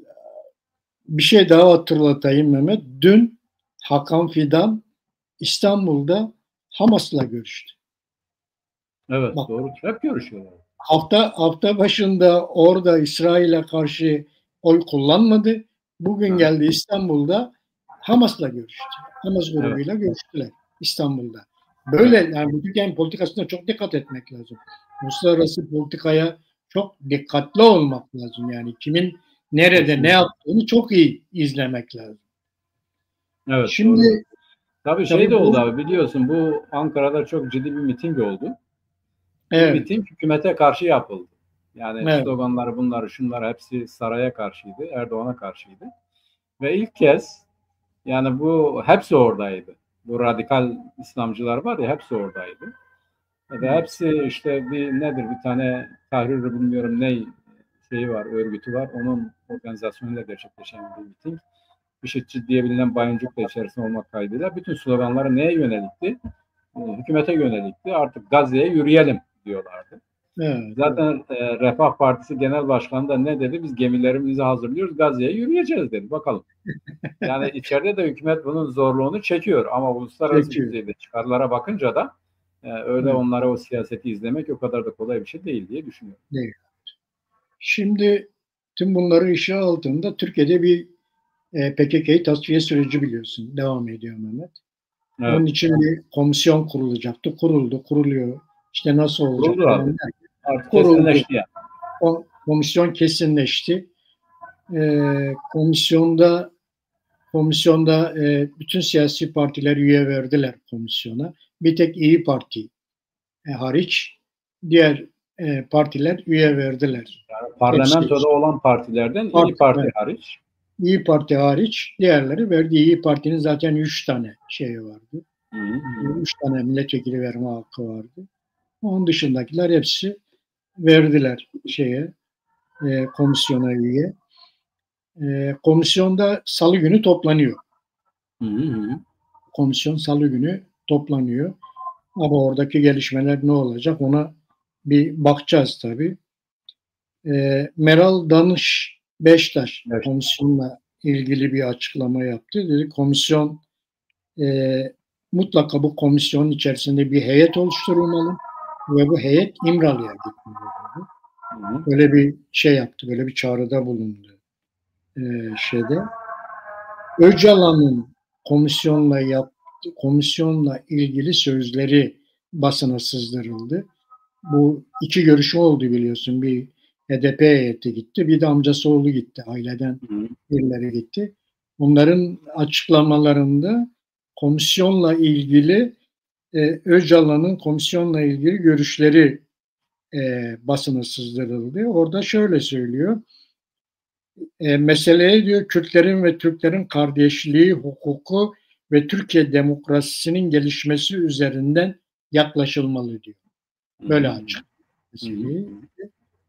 Bir şey daha hatırlatayım Mehmet. Dün Hakan Fidan İstanbul'da Hamas'la görüştü. Evet, bak, doğru. Hep görüşüyorlar. Hafta başında orada İsrail'e karşı oy kullanmadı. Bugün geldi İstanbul'da Hamas'la görüştü. Hamas grubuyla görüştüler İstanbul'da. Böyle yani bu Türkiye'nin politikasına çok dikkat etmek lazım. Uluslararası politikaya çok dikkatli olmak lazım. Yani kimin nerede ne yaptığını çok iyi izlemek lazım. Evet. Şimdi tabii şey de oldu abi, biliyorsun, bu Ankara'da çok ciddi bir miting oldu. Evet. Bu miting hükümete karşı yapıldı. Yani sloganları, bunları, şunlar hepsi saraya karşıydı, Erdoğan'a karşıydı. Ve ilk kez yani bu hepsi oradaydı. Bu radikal İslamcılar var ya, hepsi oradaydı. Ve hepsi işte bir tane Tahrir bilmiyorum ne şeyi var, örgütü var. Onun organizasyonuyla gerçekleşen bir miting. IŞİD'ci diye bilinen Bayıncık da içerisinde olmak kaydıyla bütün sloganları neye yönelikti? Hükümete yönelikti. Artık Gazze'ye yürüyelim diyorlardı. Evet, zaten Refah Partisi Genel Başkanı da ne dedi? Biz gemilerimizi hazırlıyoruz, Gazze'ye yürüyeceğiz dedi. Bakalım. Yani içeride de hükümet bunun zorluğunu çekiyor ama uluslararası düzeyde çıkarlara bakınca da öyle onlara o siyaseti izlemek o kadar da kolay bir şey değil diye düşünüyorum. Değil. Şimdi tüm bunları işe altında Türkiye'de bir PKK'yı tasfiye süreci biliyorsun. Devam ediyor Mehmet. Evet. Onun için bir komisyon kurulacaktı. Kuruluyor. İşte nasıl olacak? Kuruldu abi. Artık kesinleşti yani. Komisyon kesinleşti. Komisyonda bütün siyasi partiler üye verdiler komisyona. Bir tek İyi Parti hariç diğer partiler üye verdiler. Yani parlamentoda olan partilerden İyi Parti hariç. İyi Parti hariç diğerleri verdi. İyi Parti'nin zaten 3 tane şeyi vardı. 3 tane milletvekili verme hakkı vardı. Onun dışındakiler hepsi verdiler komisyona üye. Komisyonda Salı günü toplanıyor. Komisyon Salı günü toplanıyor. Ama oradaki gelişmeler ne olacak ona bir bakacağız tabii. Meral Danış Beştaş komisyonla ilgili bir açıklama yaptı. Dedi komisyon mutlaka bu komisyonun içerisinde bir heyet oluşturulmalı ve bu heyet İmralı'ya gitmeli. Böyle bir şey yaptı, böyle bir çağrıda bulundu. Öcalan'ın komisyonla ilgili sözleri basına sızdırıldı. Bu iki görüşme oldu biliyorsun. Bir HDP heyeti gitti, bir de amcası oğlu gitti. Aileden birileri gitti. Onların açıklamalarında komisyonla ilgili Öcalan'ın komisyonla ilgili görüşleri basına sızdırıldı. Orada şöyle söylüyor. Meseleye diyor Kürtlerin ve Türklerin kardeşliği, hukuku ve Türkiye demokrasisinin gelişmesi üzerinden yaklaşılmalı diyor. Böyle açık.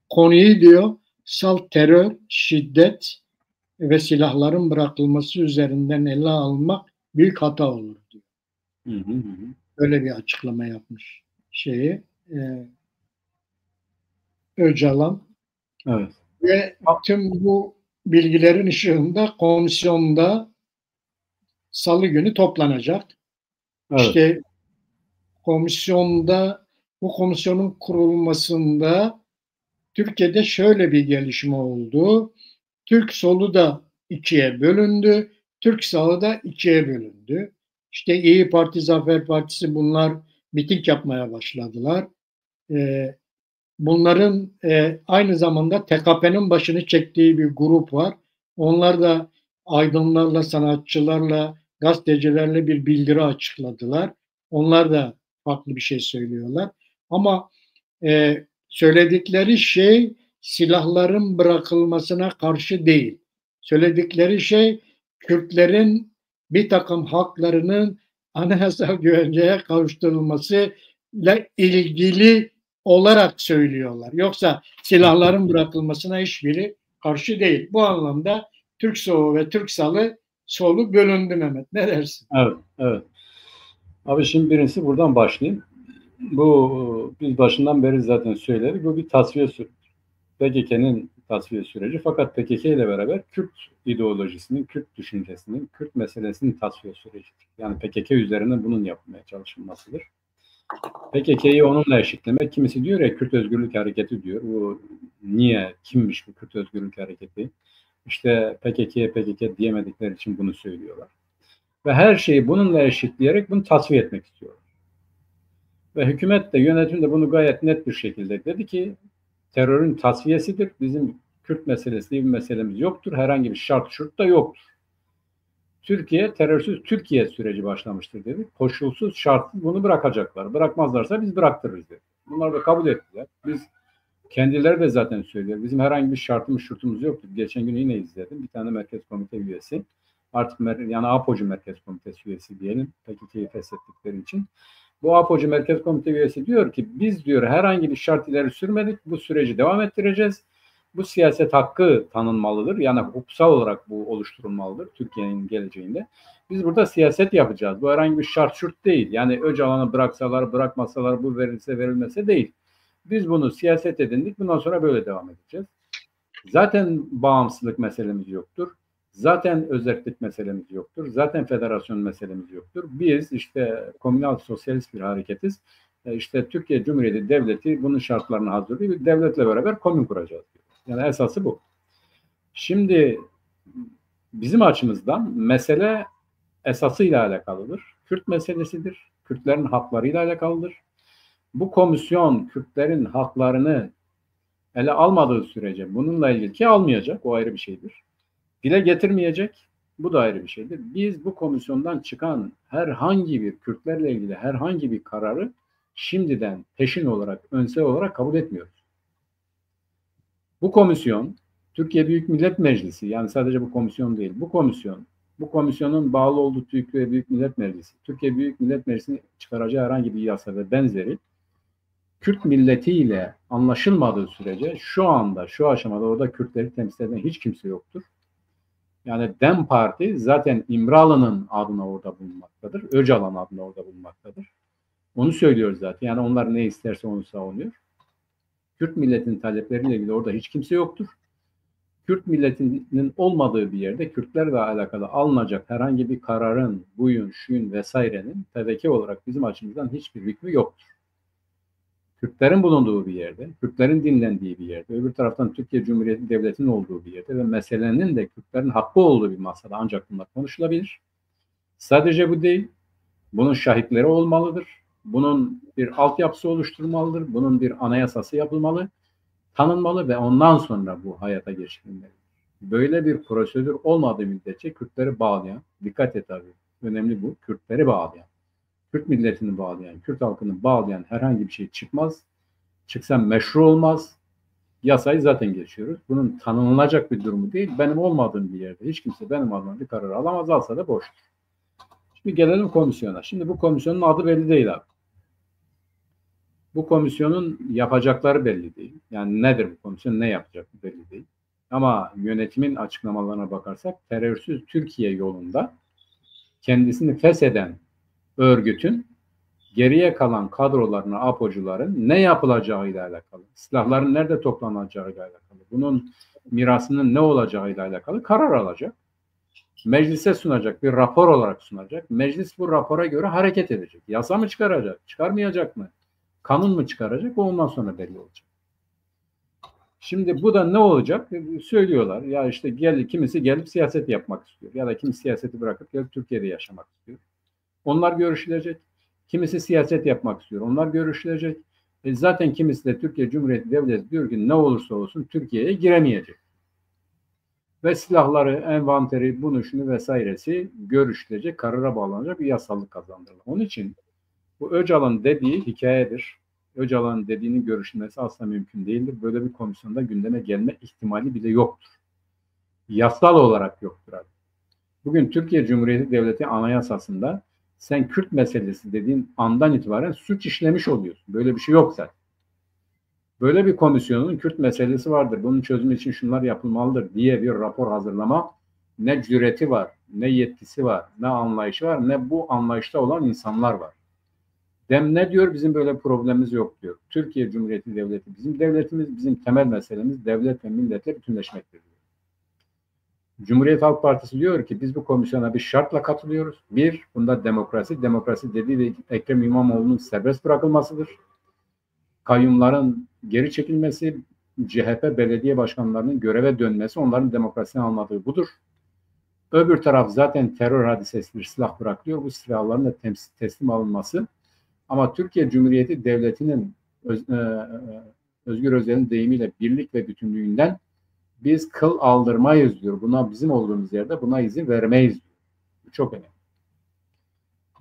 Konuyu diyor salt terör, şiddet ve silahların bırakılması üzerinden ele almak büyük hata olur diyor. Böyle bir açıklama yapmış Öcalan. Evet. Ve tüm bu bilgilerin ışığında komisyonda Salı günü toplanacak. Evet. İşte bu komisyonun kurulmasında Türkiye'de şöyle bir gelişme oldu. Türk solu da ikiye bölündü. Türk sağı da ikiye bölündü. İşte İyi Parti, Zafer Partisi bunlar miting yapmaya başladılar. Bunların aynı zamanda TKP'nin başını çektiği bir grup var. Onlar da aydınlarla, sanatçılarla, gazetecilerle bir bildiri açıkladılar. Onlar da farklı bir şey söylüyorlar. Ama söyledikleri şey silahların bırakılmasına karşı değil. Söyledikleri şey Kürtlerin bir takım haklarının anayasal güvenceye kavuşturulmasıyla ilgili olarak söylüyorlar. Yoksa silahların bırakılmasına hiçbiri karşı değil. Bu anlamda Türk solu ve Türk solu bölündü Mehmet. Ne dersin? Evet. Abi şimdi birincisi buradan başlayayım. Bu biz başından beri zaten söyledik. Bu bir tasfiye süreci. PKK'nın tasfiye süreci. Fakat PKK ile beraber Kürt ideolojisinin, Kürt düşüncesinin, Kürt meselesinin tasfiye sürecidir. Yani PKK üzerine bunun yapılmaya çalışılmasıdır. PKK'yı onunla eşitlemek, kimisi diyor ya Kürt Özgürlük Hareketi diyor. Bu niye, kimmiş bu Kürt Özgürlük Hareketi? İşte PKK diyemedikleri için bunu söylüyorlar. Ve her şeyi bununla eşitleyerek bunu tasfiye etmek istiyorlar. Ve hükümet de, yönetim de bunu gayet net bir şekilde dedi ki terörün tasfiyesidir. Bizim Kürt meselesi diye bir meselemiz yoktur. Herhangi bir şart da yoktur. Türkiye terörsüz Türkiye süreci başlamıştır dedi. Koşulsuz şartsız bunu bırakacaklar. Bırakmazlarsa biz bıraktırırız dedi. Bunlar da kabul ettiler. Biz kendileri de zaten söylüyor. Bizim herhangi bir şartımız yoktur. Geçen gün yine izledim. Bir tane merkez komite üyesi. Artık yani APO'cu merkez komitesi üyesi diyelim. PKK'yı feshettikleri için. Bu APO'cu merkez komite üyesi diyor ki biz diyor herhangi bir şart ileri sürmedik. Bu süreci devam ettireceğiz. Bu siyaset hakkı tanınmalıdır. Yani hukuksal olarak bu oluşturulmalıdır Türkiye'nin geleceğinde. Biz burada siyaset yapacağız. Bu herhangi bir şart değil. Yani Öcalan'ı bıraksalar, bırakmasalar, bu verilse verilmese değil. Biz bunu siyaset edindik. Bundan sonra böyle devam edeceğiz. Zaten bağımsızlık meselemiz yoktur. Zaten özerklik meselemiz yoktur. Zaten federasyon meselemiz yoktur. Biz işte komünal sosyalist bir hareketiz. İşte Türkiye Cumhuriyeti Devleti bunun şartlarını hazırlıyor. Bir devletle beraber komün kuracağız diyor. Yani esası bu. Şimdi bizim açımızdan mesele esasıyla alakalıdır. Kürt meselesidir. Kürtlerin haklarıyla alakalıdır. Bu komisyon Kürtlerin haklarını ele almadığı sürece bununla ilgili ki almayacak. O ayrı bir şeydir. dile getirmeyecek. Bu da ayrı bir şeydir. Biz bu komisyondan çıkan herhangi bir Kürtlerle ilgili herhangi bir kararı şimdiden peşin olarak, önsel olarak kabul etmiyoruz. Bu komisyon, Türkiye Büyük Millet Meclisi, yani sadece bu komisyon değil, bu komisyonun bağlı olduğu Türkiye Büyük Millet Meclisi, Türkiye Büyük Millet Meclisi'nin çıkaracağı herhangi bir yasa ve benzeri Kürt milletiyle anlaşılmadığı sürece şu anda, şu aşamada orada Kürtleri temsil eden hiç kimse yoktur. Yani DEM Parti zaten İmralı'nın adına orada bulunmaktadır. Öcalan adına orada bulunmaktadır. Onu söylüyoruz zaten. Yani onlar ne isterse onu savunuyor. Kürt milletinin talepleriyle ilgili orada hiç kimse yoktur. Kürt milletinin olmadığı bir yerde Kürtlerle alakalı alınacak herhangi bir kararın, buyun, şuyun vesairenin TVK olarak bizim açımızdan hiçbir hükmü yoktur. Kürtlerin bulunduğu bir yerde, Kürtlerin dinlendiği bir yerde, öbür taraftan Türkiye Cumhuriyeti Devleti'nin olduğu bir yerde ve meselenin de Kürtlerin hakkı olduğu bir masada ancak bunlar konuşulabilir. Sadece bu değil, bunun şahitleri olmalıdır. Bunun bir altyapısı oluşturulmalıdır. Bunun bir anayasası yapılmalı, tanınmalı ve ondan sonra bu hayata geçirilmeli. Böyle bir prosedür olmadığı müddetçe Kürtleri bağlayan, dikkat et abi, önemli bu, Kürtleri bağlayan, Kürt milletini bağlayan, Kürt halkını bağlayan herhangi bir şey çıkmaz. Çıksa meşru olmaz. Yasayı zaten geçiyoruz. Bunun tanınılacak bir durumu değil. Benim olmadığım bir yerde hiç kimse benim adına bir karar alamaz. Alsa da boştur. Şimdi gelelim komisyona. Şimdi bu komisyonun adı belli değil abi. Bu komisyonun yapacakları belli değil. Yani nedir bu komisyon, ne yapacak belli değil. Ama yönetimin açıklamalarına bakarsak terörsüz Türkiye yolunda kendisini fesheden örgütün geriye kalan kadrolarına, apocuların ne yapılacağıyla alakalı, silahların nerede toplanacağıyla alakalı, bunun mirasının ne olacağıyla alakalı karar alacak. Meclise sunacak, bir rapor olarak sunacak. Meclis bu rapora göre hareket edecek. Yasa mı çıkaracak, çıkarmayacak mı? Kanun mu çıkaracak? O ondan sonra belli olacak. Şimdi bu da ne olacak? Söylüyorlar. Ya işte kimisi gelip siyaset yapmak istiyor. Ya da kimisi siyaseti bırakıp gelip Türkiye'de yaşamak istiyor. Onlar görüşülecek. Kimisi siyaset yapmak istiyor. Onlar görüşülecek. Zaten kimisi de Türkiye Cumhuriyeti Devleti diyor ki ne olursa olsun Türkiye'ye giremeyecek. Ve silahları, envanteri, bunu şunu vesairesi görüşülecek, karara bağlanacak bir yasallık kazandırılır. Onun için bu Öcalan dediği hikayedir. Öcalan dediğinin görüşülmesi asla mümkün değildir. Böyle bir komisyonda gündeme gelme ihtimali bile yoktur. Yasal olarak yoktur abi. Bugün Türkiye Cumhuriyeti Devleti Anayasası'nda sen Kürt meselesi dediğin andan itibaren suç işlemiş oluyorsun. Böyle bir şey yok zaten. Böyle bir komisyonun Kürt meselesi vardır, bunun çözümü için şunlar yapılmalıdır diye bir rapor hazırlama ne cüreti var, ne yetkisi var, ne anlayışı var, ne bu anlayışta olan insanlar var. DEM ne diyor? Bizim böyle problemimiz yok diyor. Türkiye Cumhuriyeti Devleti bizim devletimiz, bizim temel meselemiz devlet ve milletle bütünleşmektir diyor. Cumhuriyet Halk Partisi diyor ki biz bu komisyona bir şartla katılıyoruz. Bir, bunda demokrasi dediği de Ekrem İmamoğlu'nun serbest bırakılmasıdır. Kayyumların geri çekilmesi, CHP belediye başkanlarının göreve dönmesi, onların demokrasinin anladığı budur. Öbür taraf zaten terör hadisesidir, silah bırakılıyor. Bu silahların da teslim alınması. Ama Türkiye Cumhuriyeti Devleti'nin Özgür Özel'in deyimiyle birlik ve bütünlüğünden biz kıl aldırmayız diyor. Buna bizim olduğumuz yerde buna izin vermeyiz diyor. Bu çok önemli.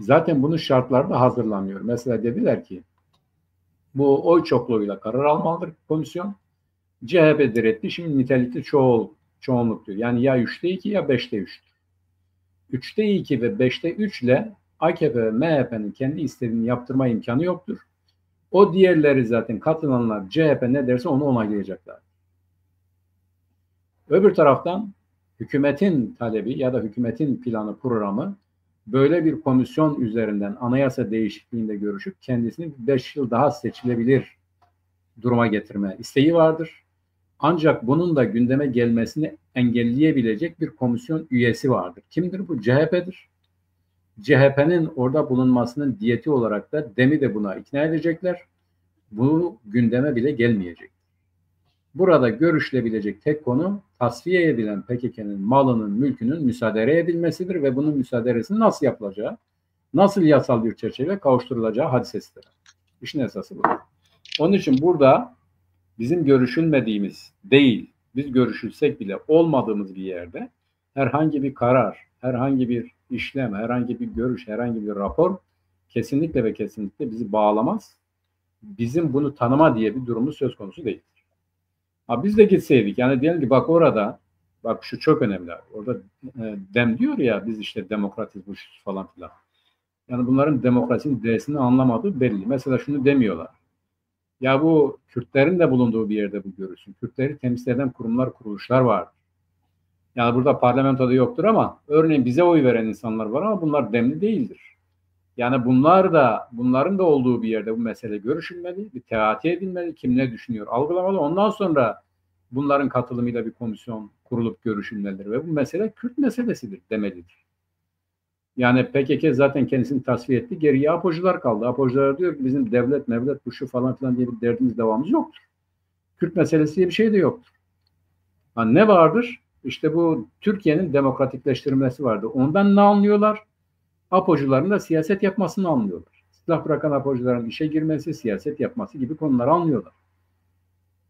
Zaten bunun şartları da hazırlanıyor. Mesela dediler ki bu oy çokluğuyla karar almalıdır komisyon. CHP diretti. Şimdi nitelikli çoğunluk diyor. Yani ya 3'te 2 ya 5'te 3'tür. 3'te 2 ve 5'te 3 ile AKP ve MHP'nin kendi istediğini yaptırma imkanı yoktur. O diğerleri zaten katılanlar CHP ne derse onu onaylayacaklar. Öbür taraftan hükümetin talebi ya da hükümetin planı, programı böyle bir komisyon üzerinden anayasa değişikliğinde görüşüp kendisini 5 yıl daha seçilebilir duruma getirme isteği vardır. Ancak bunun da gündeme gelmesini engelleyebilecek bir komisyon üyesi vardır. Kimdir bu? CHP'dir. CHP'nin orada bulunmasının diyeti olarak da DEM'i de buna ikna edecekler. Bu gündeme bile gelmeyecek. Burada görüşülebilecek tek konu tasfiye edilen PKK'nın malının, mülkünün müsaade edilmesidir ve bunun müsaaderesinin nasıl yapılacağı, nasıl yasal bir çerçeve kavuşturulacağı hadisesidir. İşin esası bu. Onun için burada bizim görüşülmediğimiz değil, biz görüşülsek bile olmadığımız bir yerde herhangi bir karar, herhangi bir işlem, herhangi bir görüş, herhangi bir rapor kesinlikle ve kesinlikle bizi bağlamaz. Bizim bunu tanıma diye bir durumumuz söz konusu değil. Ha biz de gitseydik, yani diyelim ki bak orada, bak şu çok önemli abi. Orada dem diyor ya, biz işte demokratiz bu falan filan. Yani bunların demokrasinin D'sini anlamadığı belli. Mesela şunu demiyorlar. Ya bu Kürtlerin de bulunduğu bir yerde bu görülsün. Kürtleri temsil eden kurumlar, kuruluşlar var. Yani burada parlamentoda yoktur ama örneğin bize oy veren insanlar var ama bunlar demli değildir. Yani bunların da olduğu bir yerde bu mesele görüşülmeli, bir teati edilmeli, kim ne düşünüyor algılamalı. Ondan sonra bunların katılımıyla bir komisyon kurulup görüşülmelidir ve bu mesele Kürt meselesidir demelidir. Yani PKK zaten kendisini tasfiye etti. Geriye APO'cular kaldı. APO'cular diyor ki bizim devlet, mevlet, bu şu falan filan diye bir derdimiz, devamımız yoktur. Kürt meselesi diye bir şey de yoktur. Yani ne vardır? İşte bu Türkiye'nin demokratikleştirilmesi vardı. Ondan ne anlıyorlar? APO'cuların da siyaset yapmasını anlıyorlar. Silah bırakan APO'cuların işe girmesi, siyaset yapması gibi konuları anlıyorlar.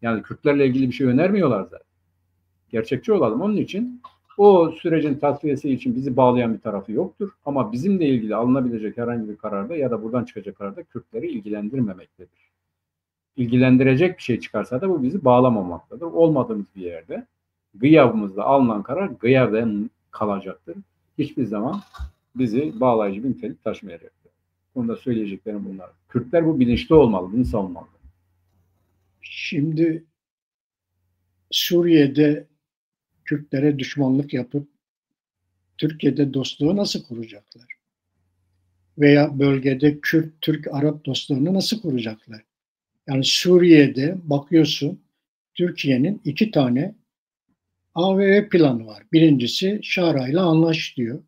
Yani Kürtlerle ilgili bir şey önermiyorlar zaten. Gerçekçi olalım. Onun için o sürecin tasfiyesi için bizi bağlayan bir tarafı yoktur. Ama bizimle ilgili alınabilecek herhangi bir kararda ya da buradan çıkacak kararda Kürtleri ilgilendirmemektedir. İlgilendirecek bir şey çıkarsa da bu bizi bağlamamaktadır. Olmadığımız bir yerde gıyabımızda alınan karar gıyaben kalacaktır. Hiçbir zaman bizi bağlayıcı bir nitelik taşımayacaktır. Bunu da söyleyeceklerim bunlar. Kürtler bu bilinçli olmalı, bunu savunmalı. Şimdi Suriye'de Kürtlere düşmanlık yapıp Türkiye'de dostluğu nasıl kuracaklar? Veya bölgede Kürt, Türk, Arap dostluğunu nasıl kuracaklar? Yani Suriye'de bakıyorsun Türkiye'nin 2 tane AVV planı var. Birincisi Şara ile anlaş diyor.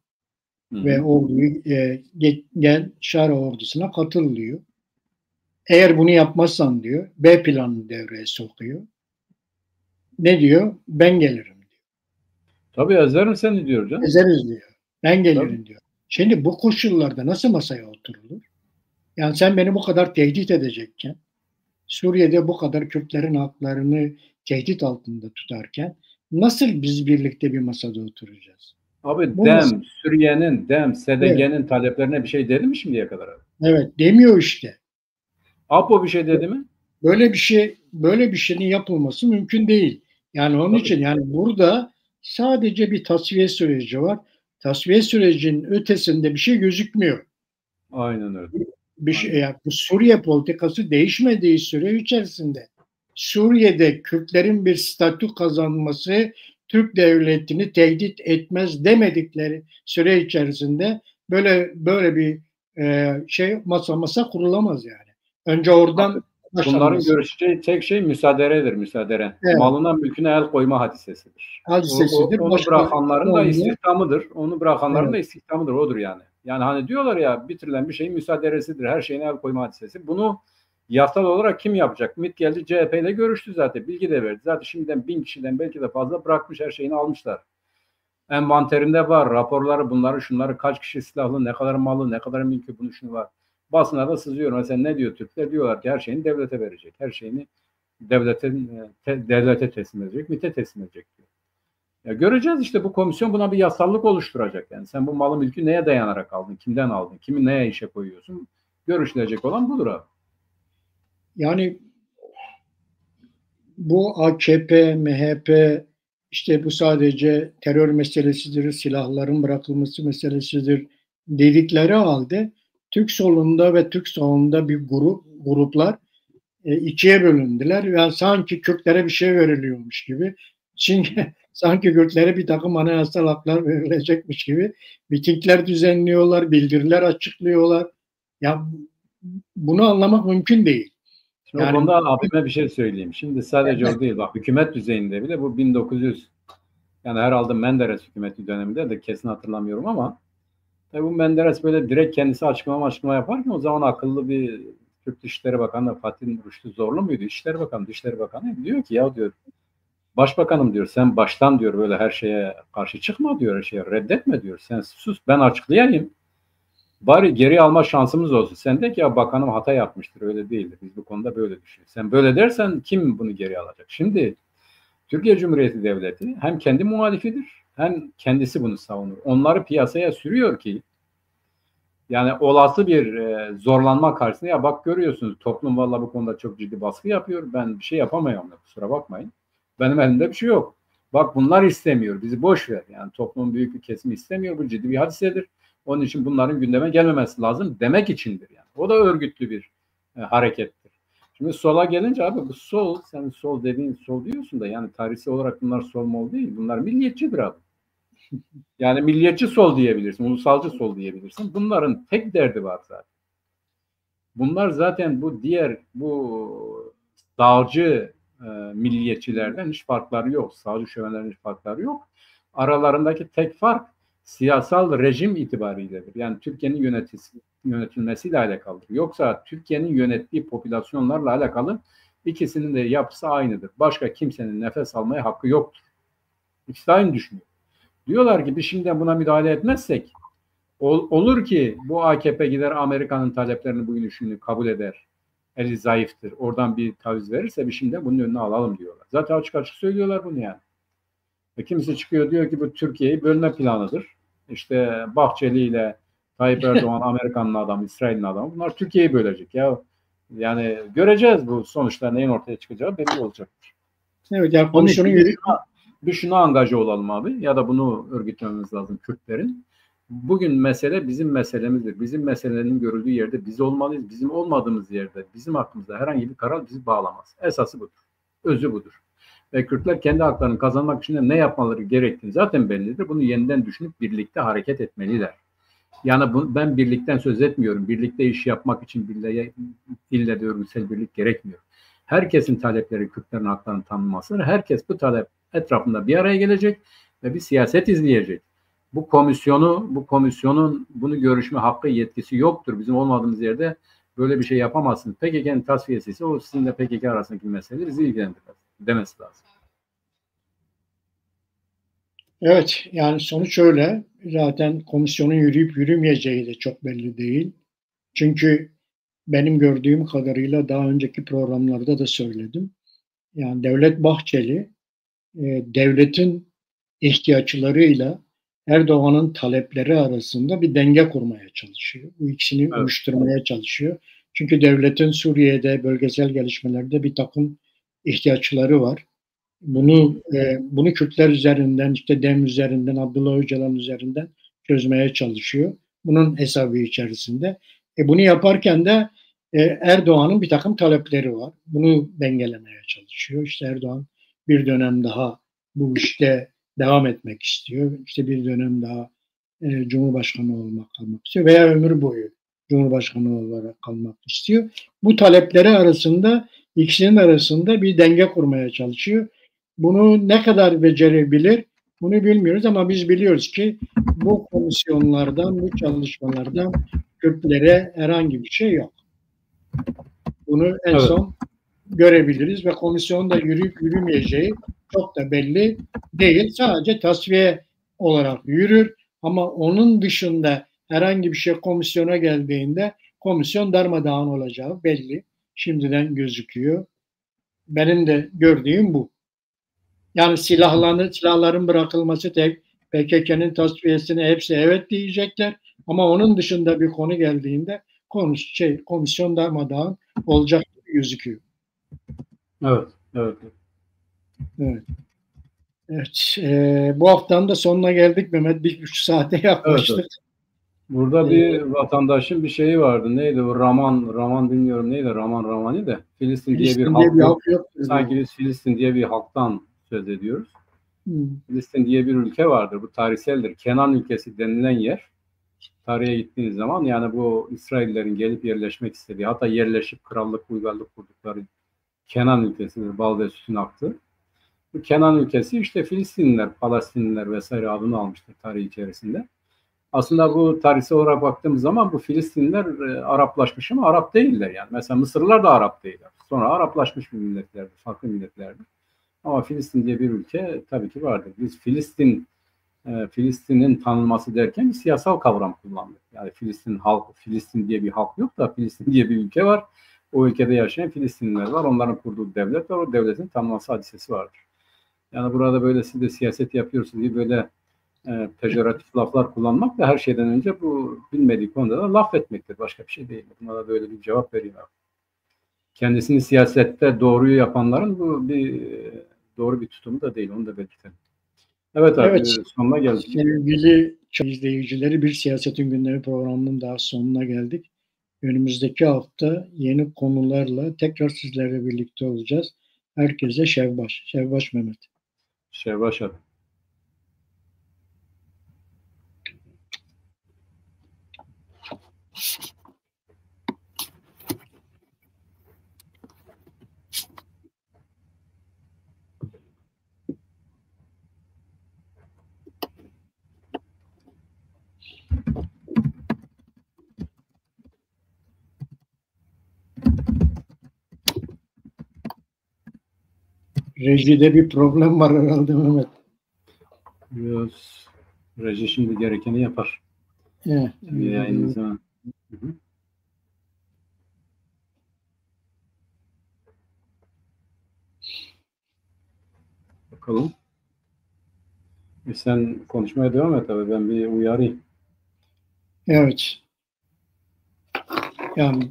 Ve orduyu gel Şara ordusuna katıl diyor. Eğer bunu yapmazsan diyor B planını devreye sokuyor. Ne diyor? Ben gelirim diyor. Tabii ezerim seni diyor canım. Ezeriz diyor. Ben gelirim Tabii. diyor. Şimdi bu koşullarda nasıl masaya oturulur? Yani sen beni bu kadar tehdit edecekken, Suriye'de bu kadar Kürtlerin haklarını tehdit altında tutarken nasıl biz birlikte bir masada oturacağız? Abi Bu DEM, Suriye'nin, DEM, evet, SDG'nin taleplerine bir şey dedi mi şimdiye kadar abi? evet demiyor işte. APO bir şey dedi mi? Böyle bir şeyin yapılması mümkün değil. Yani onun Tabii. için yani burada sadece bir tasfiye süreci var. Tasfiye sürecinin ötesinde bir şey gözükmüyor. Aynen öyle. Bir şey, Aynen. yani bu Suriye politikası değişmediği süre içerisinde Suriye'de Kürtlerin bir statü kazanması Türk devletini tehdit etmez demedikleri süre içerisinde böyle bir masa kurulamaz yani. Önce Abi, oradan bunların başlanması. görüşeceği tek şey müsaaderedir, müsaadere. Evet. Malına mülküne el koyma hadisesidir. Hadisesidir. Onu Başka bırakanların da olmuyor. istihdamıdır. Onu bırakanların Evet. da istihdamıdır. Odur yani. Yani hani diyorlar ya, bitirilen bir şeyin müsaaderesidir. Her şeyine el koyma hadisesi. Bunu yasal olarak kim yapacak? MİT geldi, CHP ile görüştü zaten. Bilgi de verdi. Zaten şimdiden 1000 kişiden belki de fazla bırakmış, her şeyini almışlar. Envanterinde var. Raporları, bunları, şunları, kaç kişi silahlı, ne kadar malı, ne kadar mülkü, bunu şunu var. Basına da sızıyor. Mesela ne diyor Türkler? Diyorlar ki her şeyini devlete verecek. Her şeyini devlete teslim edecek, MİT'e teslim edecek diyor. Ya göreceğiz işte, bu komisyon buna bir yasallık oluşturacak. Yani sen bu malı mülkü neye dayanarak aldın? Kimden aldın? Kimi neye işe koyuyorsun? Görüşülecek olan budur abi. Yani bu AKP, MHP işte bu sadece terör meselesidir, silahların bırakılması meselesidir dedikleri halde Türk solunda ve Türk sağında bir gruplar ikiye bölündüler. Yani sanki Kürtlere bir şey veriliyormuş gibi. Çünkü sanki Kürtlere bir takım anayasal haklar verilecekmiş gibi mitingler düzenliyorlar, bildiriler açıklıyorlar. Ya bunu anlamak mümkün değil. Şimdi o Yani konuda abime bir şey söyleyeyim. Şimdi sadece o değil, bak hükümet düzeyinde bile bu 1900, yani herhalde Menderes hükümeti döneminde de, kesin hatırlamıyorum ama bu Menderes böyle direkt kendisi açıklama yaparken, o zaman akıllı bir Türk Dışişleri Bakanı Fatih Rüştü Zorlu muydu? İçişleri Bakanı, Dışişleri Bakanı diyor ki ya diyor, Başbakanım diyor, sen baştan diyor böyle her şeye karşı çıkma diyor, her şeye reddetme diyor. Sen sus, ben açıklayayım. Bari geri alma şansımız olsun. Sen de ki ya bakanım hata yapmıştır, öyle değildir. Biz bu konuda böyle düşünüyoruz. Sen böyle dersen kim bunu geri alacak? Şimdi Türkiye Cumhuriyeti Devleti hem kendi muhalifidir hem kendisi bunu savunur. Onları piyasaya sürüyor ki yani olası bir zorlanma karşısında ya bak görüyorsunuz toplum valla bu konuda çok ciddi baskı yapıyor. Ben bir şey yapamıyorum. Kusura bakmayın. Benim elimde bir şey yok. Bak bunlar istemiyor. Bizi boş ver. Yani toplumun büyük bir kesimi istemiyor. Bu ciddi bir hadisedir. Onun için bunların gündeme gelmemesi lazım demek içindir yani. O da örgütlü bir harekettir. Şimdi sola gelince abi bu sol, sen sol dediğin sol diyorsun da yani tarihsel olarak bunlar sol mol değil. Bunlar milliyetçidir abi. Yani milliyetçi sol diyebilirsin, ulusalcı sol diyebilirsin. Bunların tek derdi var zaten. Bunlar zaten bu sağcı milliyetçilerden hiç farkları yok. Sağcı şövenlerin hiç farkları yok. Aralarındaki tek fark siyasal rejim itibarıyledir. Yani Türkiye'nin yönetilmesiyle alakalıdır. Yoksa Türkiye'nin yönettiği popülasyonlarla alakalı ikisinin de yapısı aynıdır. Başka kimsenin nefes almaya hakkı yoktur. İkisi de aynı düşünüyor. Diyorlar ki biz şimdiden buna müdahale etmezsek olur ki bu AKP gider Amerika'nın taleplerini bu ilişkini kabul eder. Eli zayıftır. Oradan bir taviz verirse bir şimdiden bunun önüne alalım diyorlar. Zaten açık açık söylüyorlar bunu yani. Kimisi çıkıyor diyor ki bu Türkiye'yi bölme planıdır. İşte Bahçeli ile Tayyip Erdoğan Amerika'nın adamı, İsrail'in adamı. Bunlar Türkiye'yi bölecek ya. Yani göreceğiz bu sonuçta neyin ortaya çıkacağı belli olacaktır. Evet yani komisyonu bir şuna angaje olalım abi ya da bunu örgütlememiz lazım Kürtlerin. Bugün mesele bizim meselemizdir. Bizim meselenin görüldüğü yerde biz olmalıyız. Bizim olmadığımız yerde bizim hakkımızda herhangi bir karar bizi bağlamaz. Esası budur. Özü budur. Ve Kürtler kendi haklarını kazanmak için de ne yapmaları gerektiğini zaten bellidir. Bunu yeniden düşünüp birlikte hareket etmeliler. Yani ben birlikten söz etmiyorum. Birlikte iş yapmak için ille de örgütsel birlik gerekmiyor. Herkesin talepleri Kürtlerin haklarını tanınmasıdır. Herkes bu talep etrafında bir araya gelecek ve bir siyaset izleyecek. Bu komisyonun bunu görüşme hakkı yetkisi yoktur. Bizim olmadığımız yerde böyle bir şey yapamazsınız. PKK'nın tasfiyesi ise o sizinle PKK arasındaki meseleleri bizi ilgilendirmez demesi lazım. Evet yani sonuç öyle. Zaten komisyonun yürüyüp yürümeyeceği de çok belli değil. Çünkü benim gördüğüm kadarıyla daha önceki programlarda da söyledim. Yani Devlet Bahçeli devletin ihtiyaçlarıyla Erdoğan'ın talepleri arasında bir denge kurmaya çalışıyor. Bu ikisini uyuşturmaya çalışıyor. Çünkü devletin Suriye'de bölgesel gelişmelerde bir takım ihtiyaçları var. Bunu Kürtler üzerinden, işte DEM üzerinden, Abdullah Öcalan üzerinden çözmeye çalışıyor. Bunun hesabı içerisinde. Bunu yaparken de Erdoğan'ın bir takım talepleri var. Bunu dengelemeye çalışıyor. İşte Erdoğan bir dönem daha bu işte devam etmek istiyor. İşte bir dönem daha Cumhurbaşkanı kalmak istiyor veya ömür boyu Cumhurbaşkanı olarak kalmak istiyor. Bu talepleri arasında, ikisinin arasında bir denge kurmaya çalışıyor. Bunu ne kadar becerebilir bunu bilmiyoruz ama biz biliyoruz ki bu komisyonlardan, bu çalışmalardan Kürtlere herhangi bir şey yok. Bunu en son görebiliriz ve komisyonda yürüyüp yürümeyeceği çok da belli değil. Sadece tasfiye olarak yürür ama onun dışında herhangi bir şey komisyona geldiğinde komisyon darmadağın olacağı belli. Şimdiden gözüküyor. Benim de gördüğüm bu. Yani silahların bırakılması tek, PKK'nın tasfiyesine hepsi evet diyecekler. Ama onun dışında bir konu geldiğinde komisyon darmadağın olacak gibi gözüküyor. Evet. Evet. Bu haftanın da sonuna geldik Mehmet. 1,5 saate yaklaştık. Evet. Burada bir vatandaşın bir şeyi vardı. Neydi o? Raman bilmiyorum neydi? Ramani de. Filistin diye bir halk yok. Sanki biz Filistin diye bir halktan söz ediyoruz. Filistin diye bir ülke vardır. Bu tarihseldir. Kenan ülkesi denilen yer. Tarihe gittiğiniz zaman yani bu İsraillerin gelip yerleşmek istediği, hatta yerleşip krallık, uygarlık kurdukları Kenan ülkesidir. Bal ve sütün aktı. Bu Kenan ülkesi işte Filistinliler, Palestinliler vesaire adını almıştır tarih içerisinde. Aslında bu tarihsel olarak baktığımız zaman bu Filistinliler Araplaşmış ama Arap değiller yani. Mesela Mısırlılar da Arap değiller. Sonra Araplaşmış bir milletlerdir, farklı milletlerdir. Ama Filistin diye bir ülke tabii ki vardır. Biz Filistin'in tanınması derken bir siyasal kavram kullandık. Yani Filistin diye bir halk yok da Filistin diye bir ülke var. O ülkede yaşayan Filistinliler var. Onların kurduğu devlet var. O devletin tanınması hadisesi vardır. Yani burada böyle siz de siyaset yapıyorsunuz diye böyle pejoratif laflar kullanmak da her şeyden önce bu bilmediği konuda da laf etmektir. Başka bir şey değil. Buna da böyle bir cevap vereyim abi. Kendisini siyasette doğruyu yapanların bu doğru bir tutumu da değil. Onu da belirtelim. Evet abi, Evet, sonuna geldik. sevgili izleyicileri, bir Siyasetin Gündemi programının daha sonuna geldik. Önümüzdeki hafta yeni konularla tekrar sizlerle birlikte olacağız. Herkese Şevbaş. Şevbaş Mehmet. Şevvaş abi. Rejide bir problem var herhalde Mehmet. Reji şimdi gerekeni yapar. Yayınımıza. Hı-hı. Bakalım. Sen konuşmaya devam et abi. Ben bir uyarayım. Evet. Yani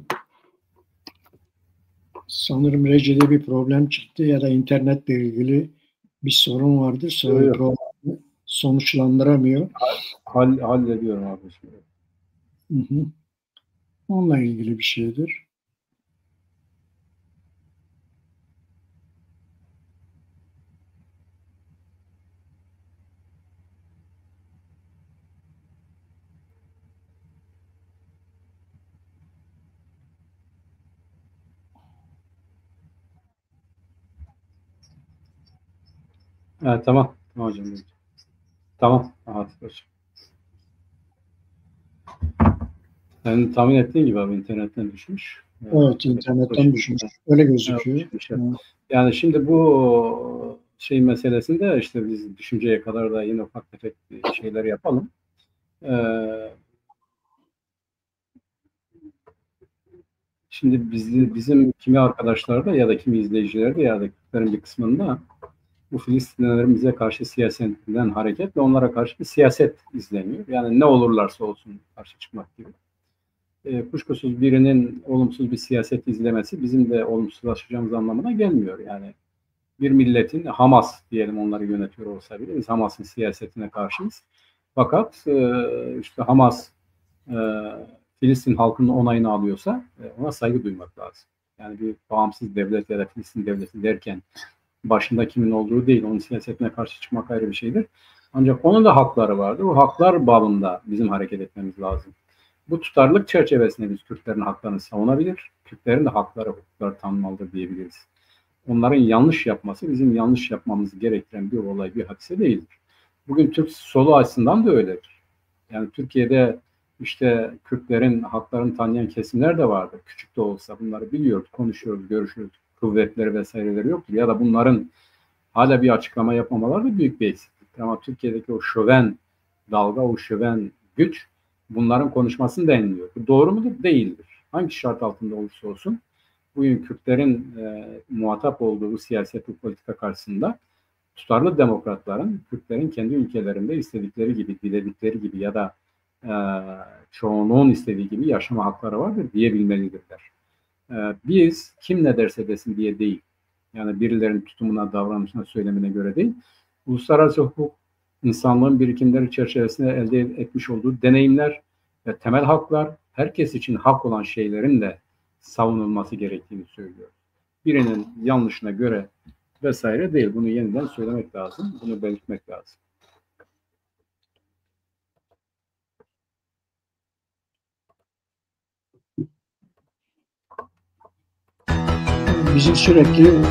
sanırım rejide bir problem çıktı ya da internetle ilgili bir sorun vardır. Sonra programı sonuçlandıramıyor. Hallediyorum abi şimdi. Hı. Onunla ilgili bir şeydir. Evet, tamam. Tamam hocam. Tamam. Sen tahmin ettiğin gibi abi internetten düşmüş. Evet, internetten düşmüş. Öyle gözüküyor. Evet. Yani şimdi bu şey meselesinde işte biz düşünceye kadar da yine ufak tefek şeyler yapalım. Şimdi bizim kimi arkadaşlarda ya da kimi izleyicilerde ya da Kürtlerin bir kısmında bu Filistinlilerin bize karşı siyasetinden hareketle onlara karşı bir siyaset izleniyor. Yani ne olurlarsa olsun karşı çıkmak gibi. Kuşkusuz birinin olumsuz bir siyaset izlemesi bizim de olumsuzlaşacağımız anlamına gelmiyor. Yani bir milletin, Hamas diyelim onları yönetiyor olsa bile biz Hamas'ın siyasetine karşıyız. Fakat işte Hamas Filistin halkının onayını alıyorsa ona saygı duymak lazım. Yani bir bağımsız devlet ya da Filistin devleti derken başında kimin olduğu değil, onun siyasetine karşı çıkmak ayrı bir şeydir. Ancak onun da hakları vardır. O haklar bağlamında bizim hareket etmemiz lazım. Bu tutarlılık çerçevesinde biz Kürtlerin haklarını savunabilir, Kürtlerin de hakları, hukukları tanınmalıdır diyebiliriz. Onların yanlış yapması bizim yanlış yapmamızı gerektiren bir olay, bir hadise değildir. Bugün Türk solu açısından da öyledir. Yani Türkiye'de işte Kürtlerin haklarını tanıyan kesimler de vardır. Küçük de olsa bunları biliyoruz, konuşuyoruz, görüşüyoruz. Kuvvetleri vesaireleri yoktur. Ya da bunların hala bir açıklama yapmamaları da büyük bir eksikliktir. Ama Türkiye'deki o şöven dalga, o şöven güç bunların konuşmasını da engelliyor. Bu doğru mudur? Değildir. Hangi şart altında olursa olsun bugün Kürtlerin muhatap olduğu bu siyaset ve politika karşısında tutarlı demokratların Kürtlerin kendi ülkelerinde istedikleri gibi, diledikleri gibi ya da çoğunluğun istediği gibi yaşama hakları vardır diyebilmelidirler. Biz kim ne derse desin diye değil, yani birilerinin tutumuna, davranışına, söylemine göre değil, uluslararası hukuk, insanlığın birikimleri çerçevesinde elde etmiş olduğu deneyimler ve temel haklar, herkes için hak olan şeylerin de savunulması gerektiğini söylüyor. Birinin yanlışına göre vesaire değil. Bunu yeniden söylemek lazım. Bunu belirtmek lazım. Bizim sürekli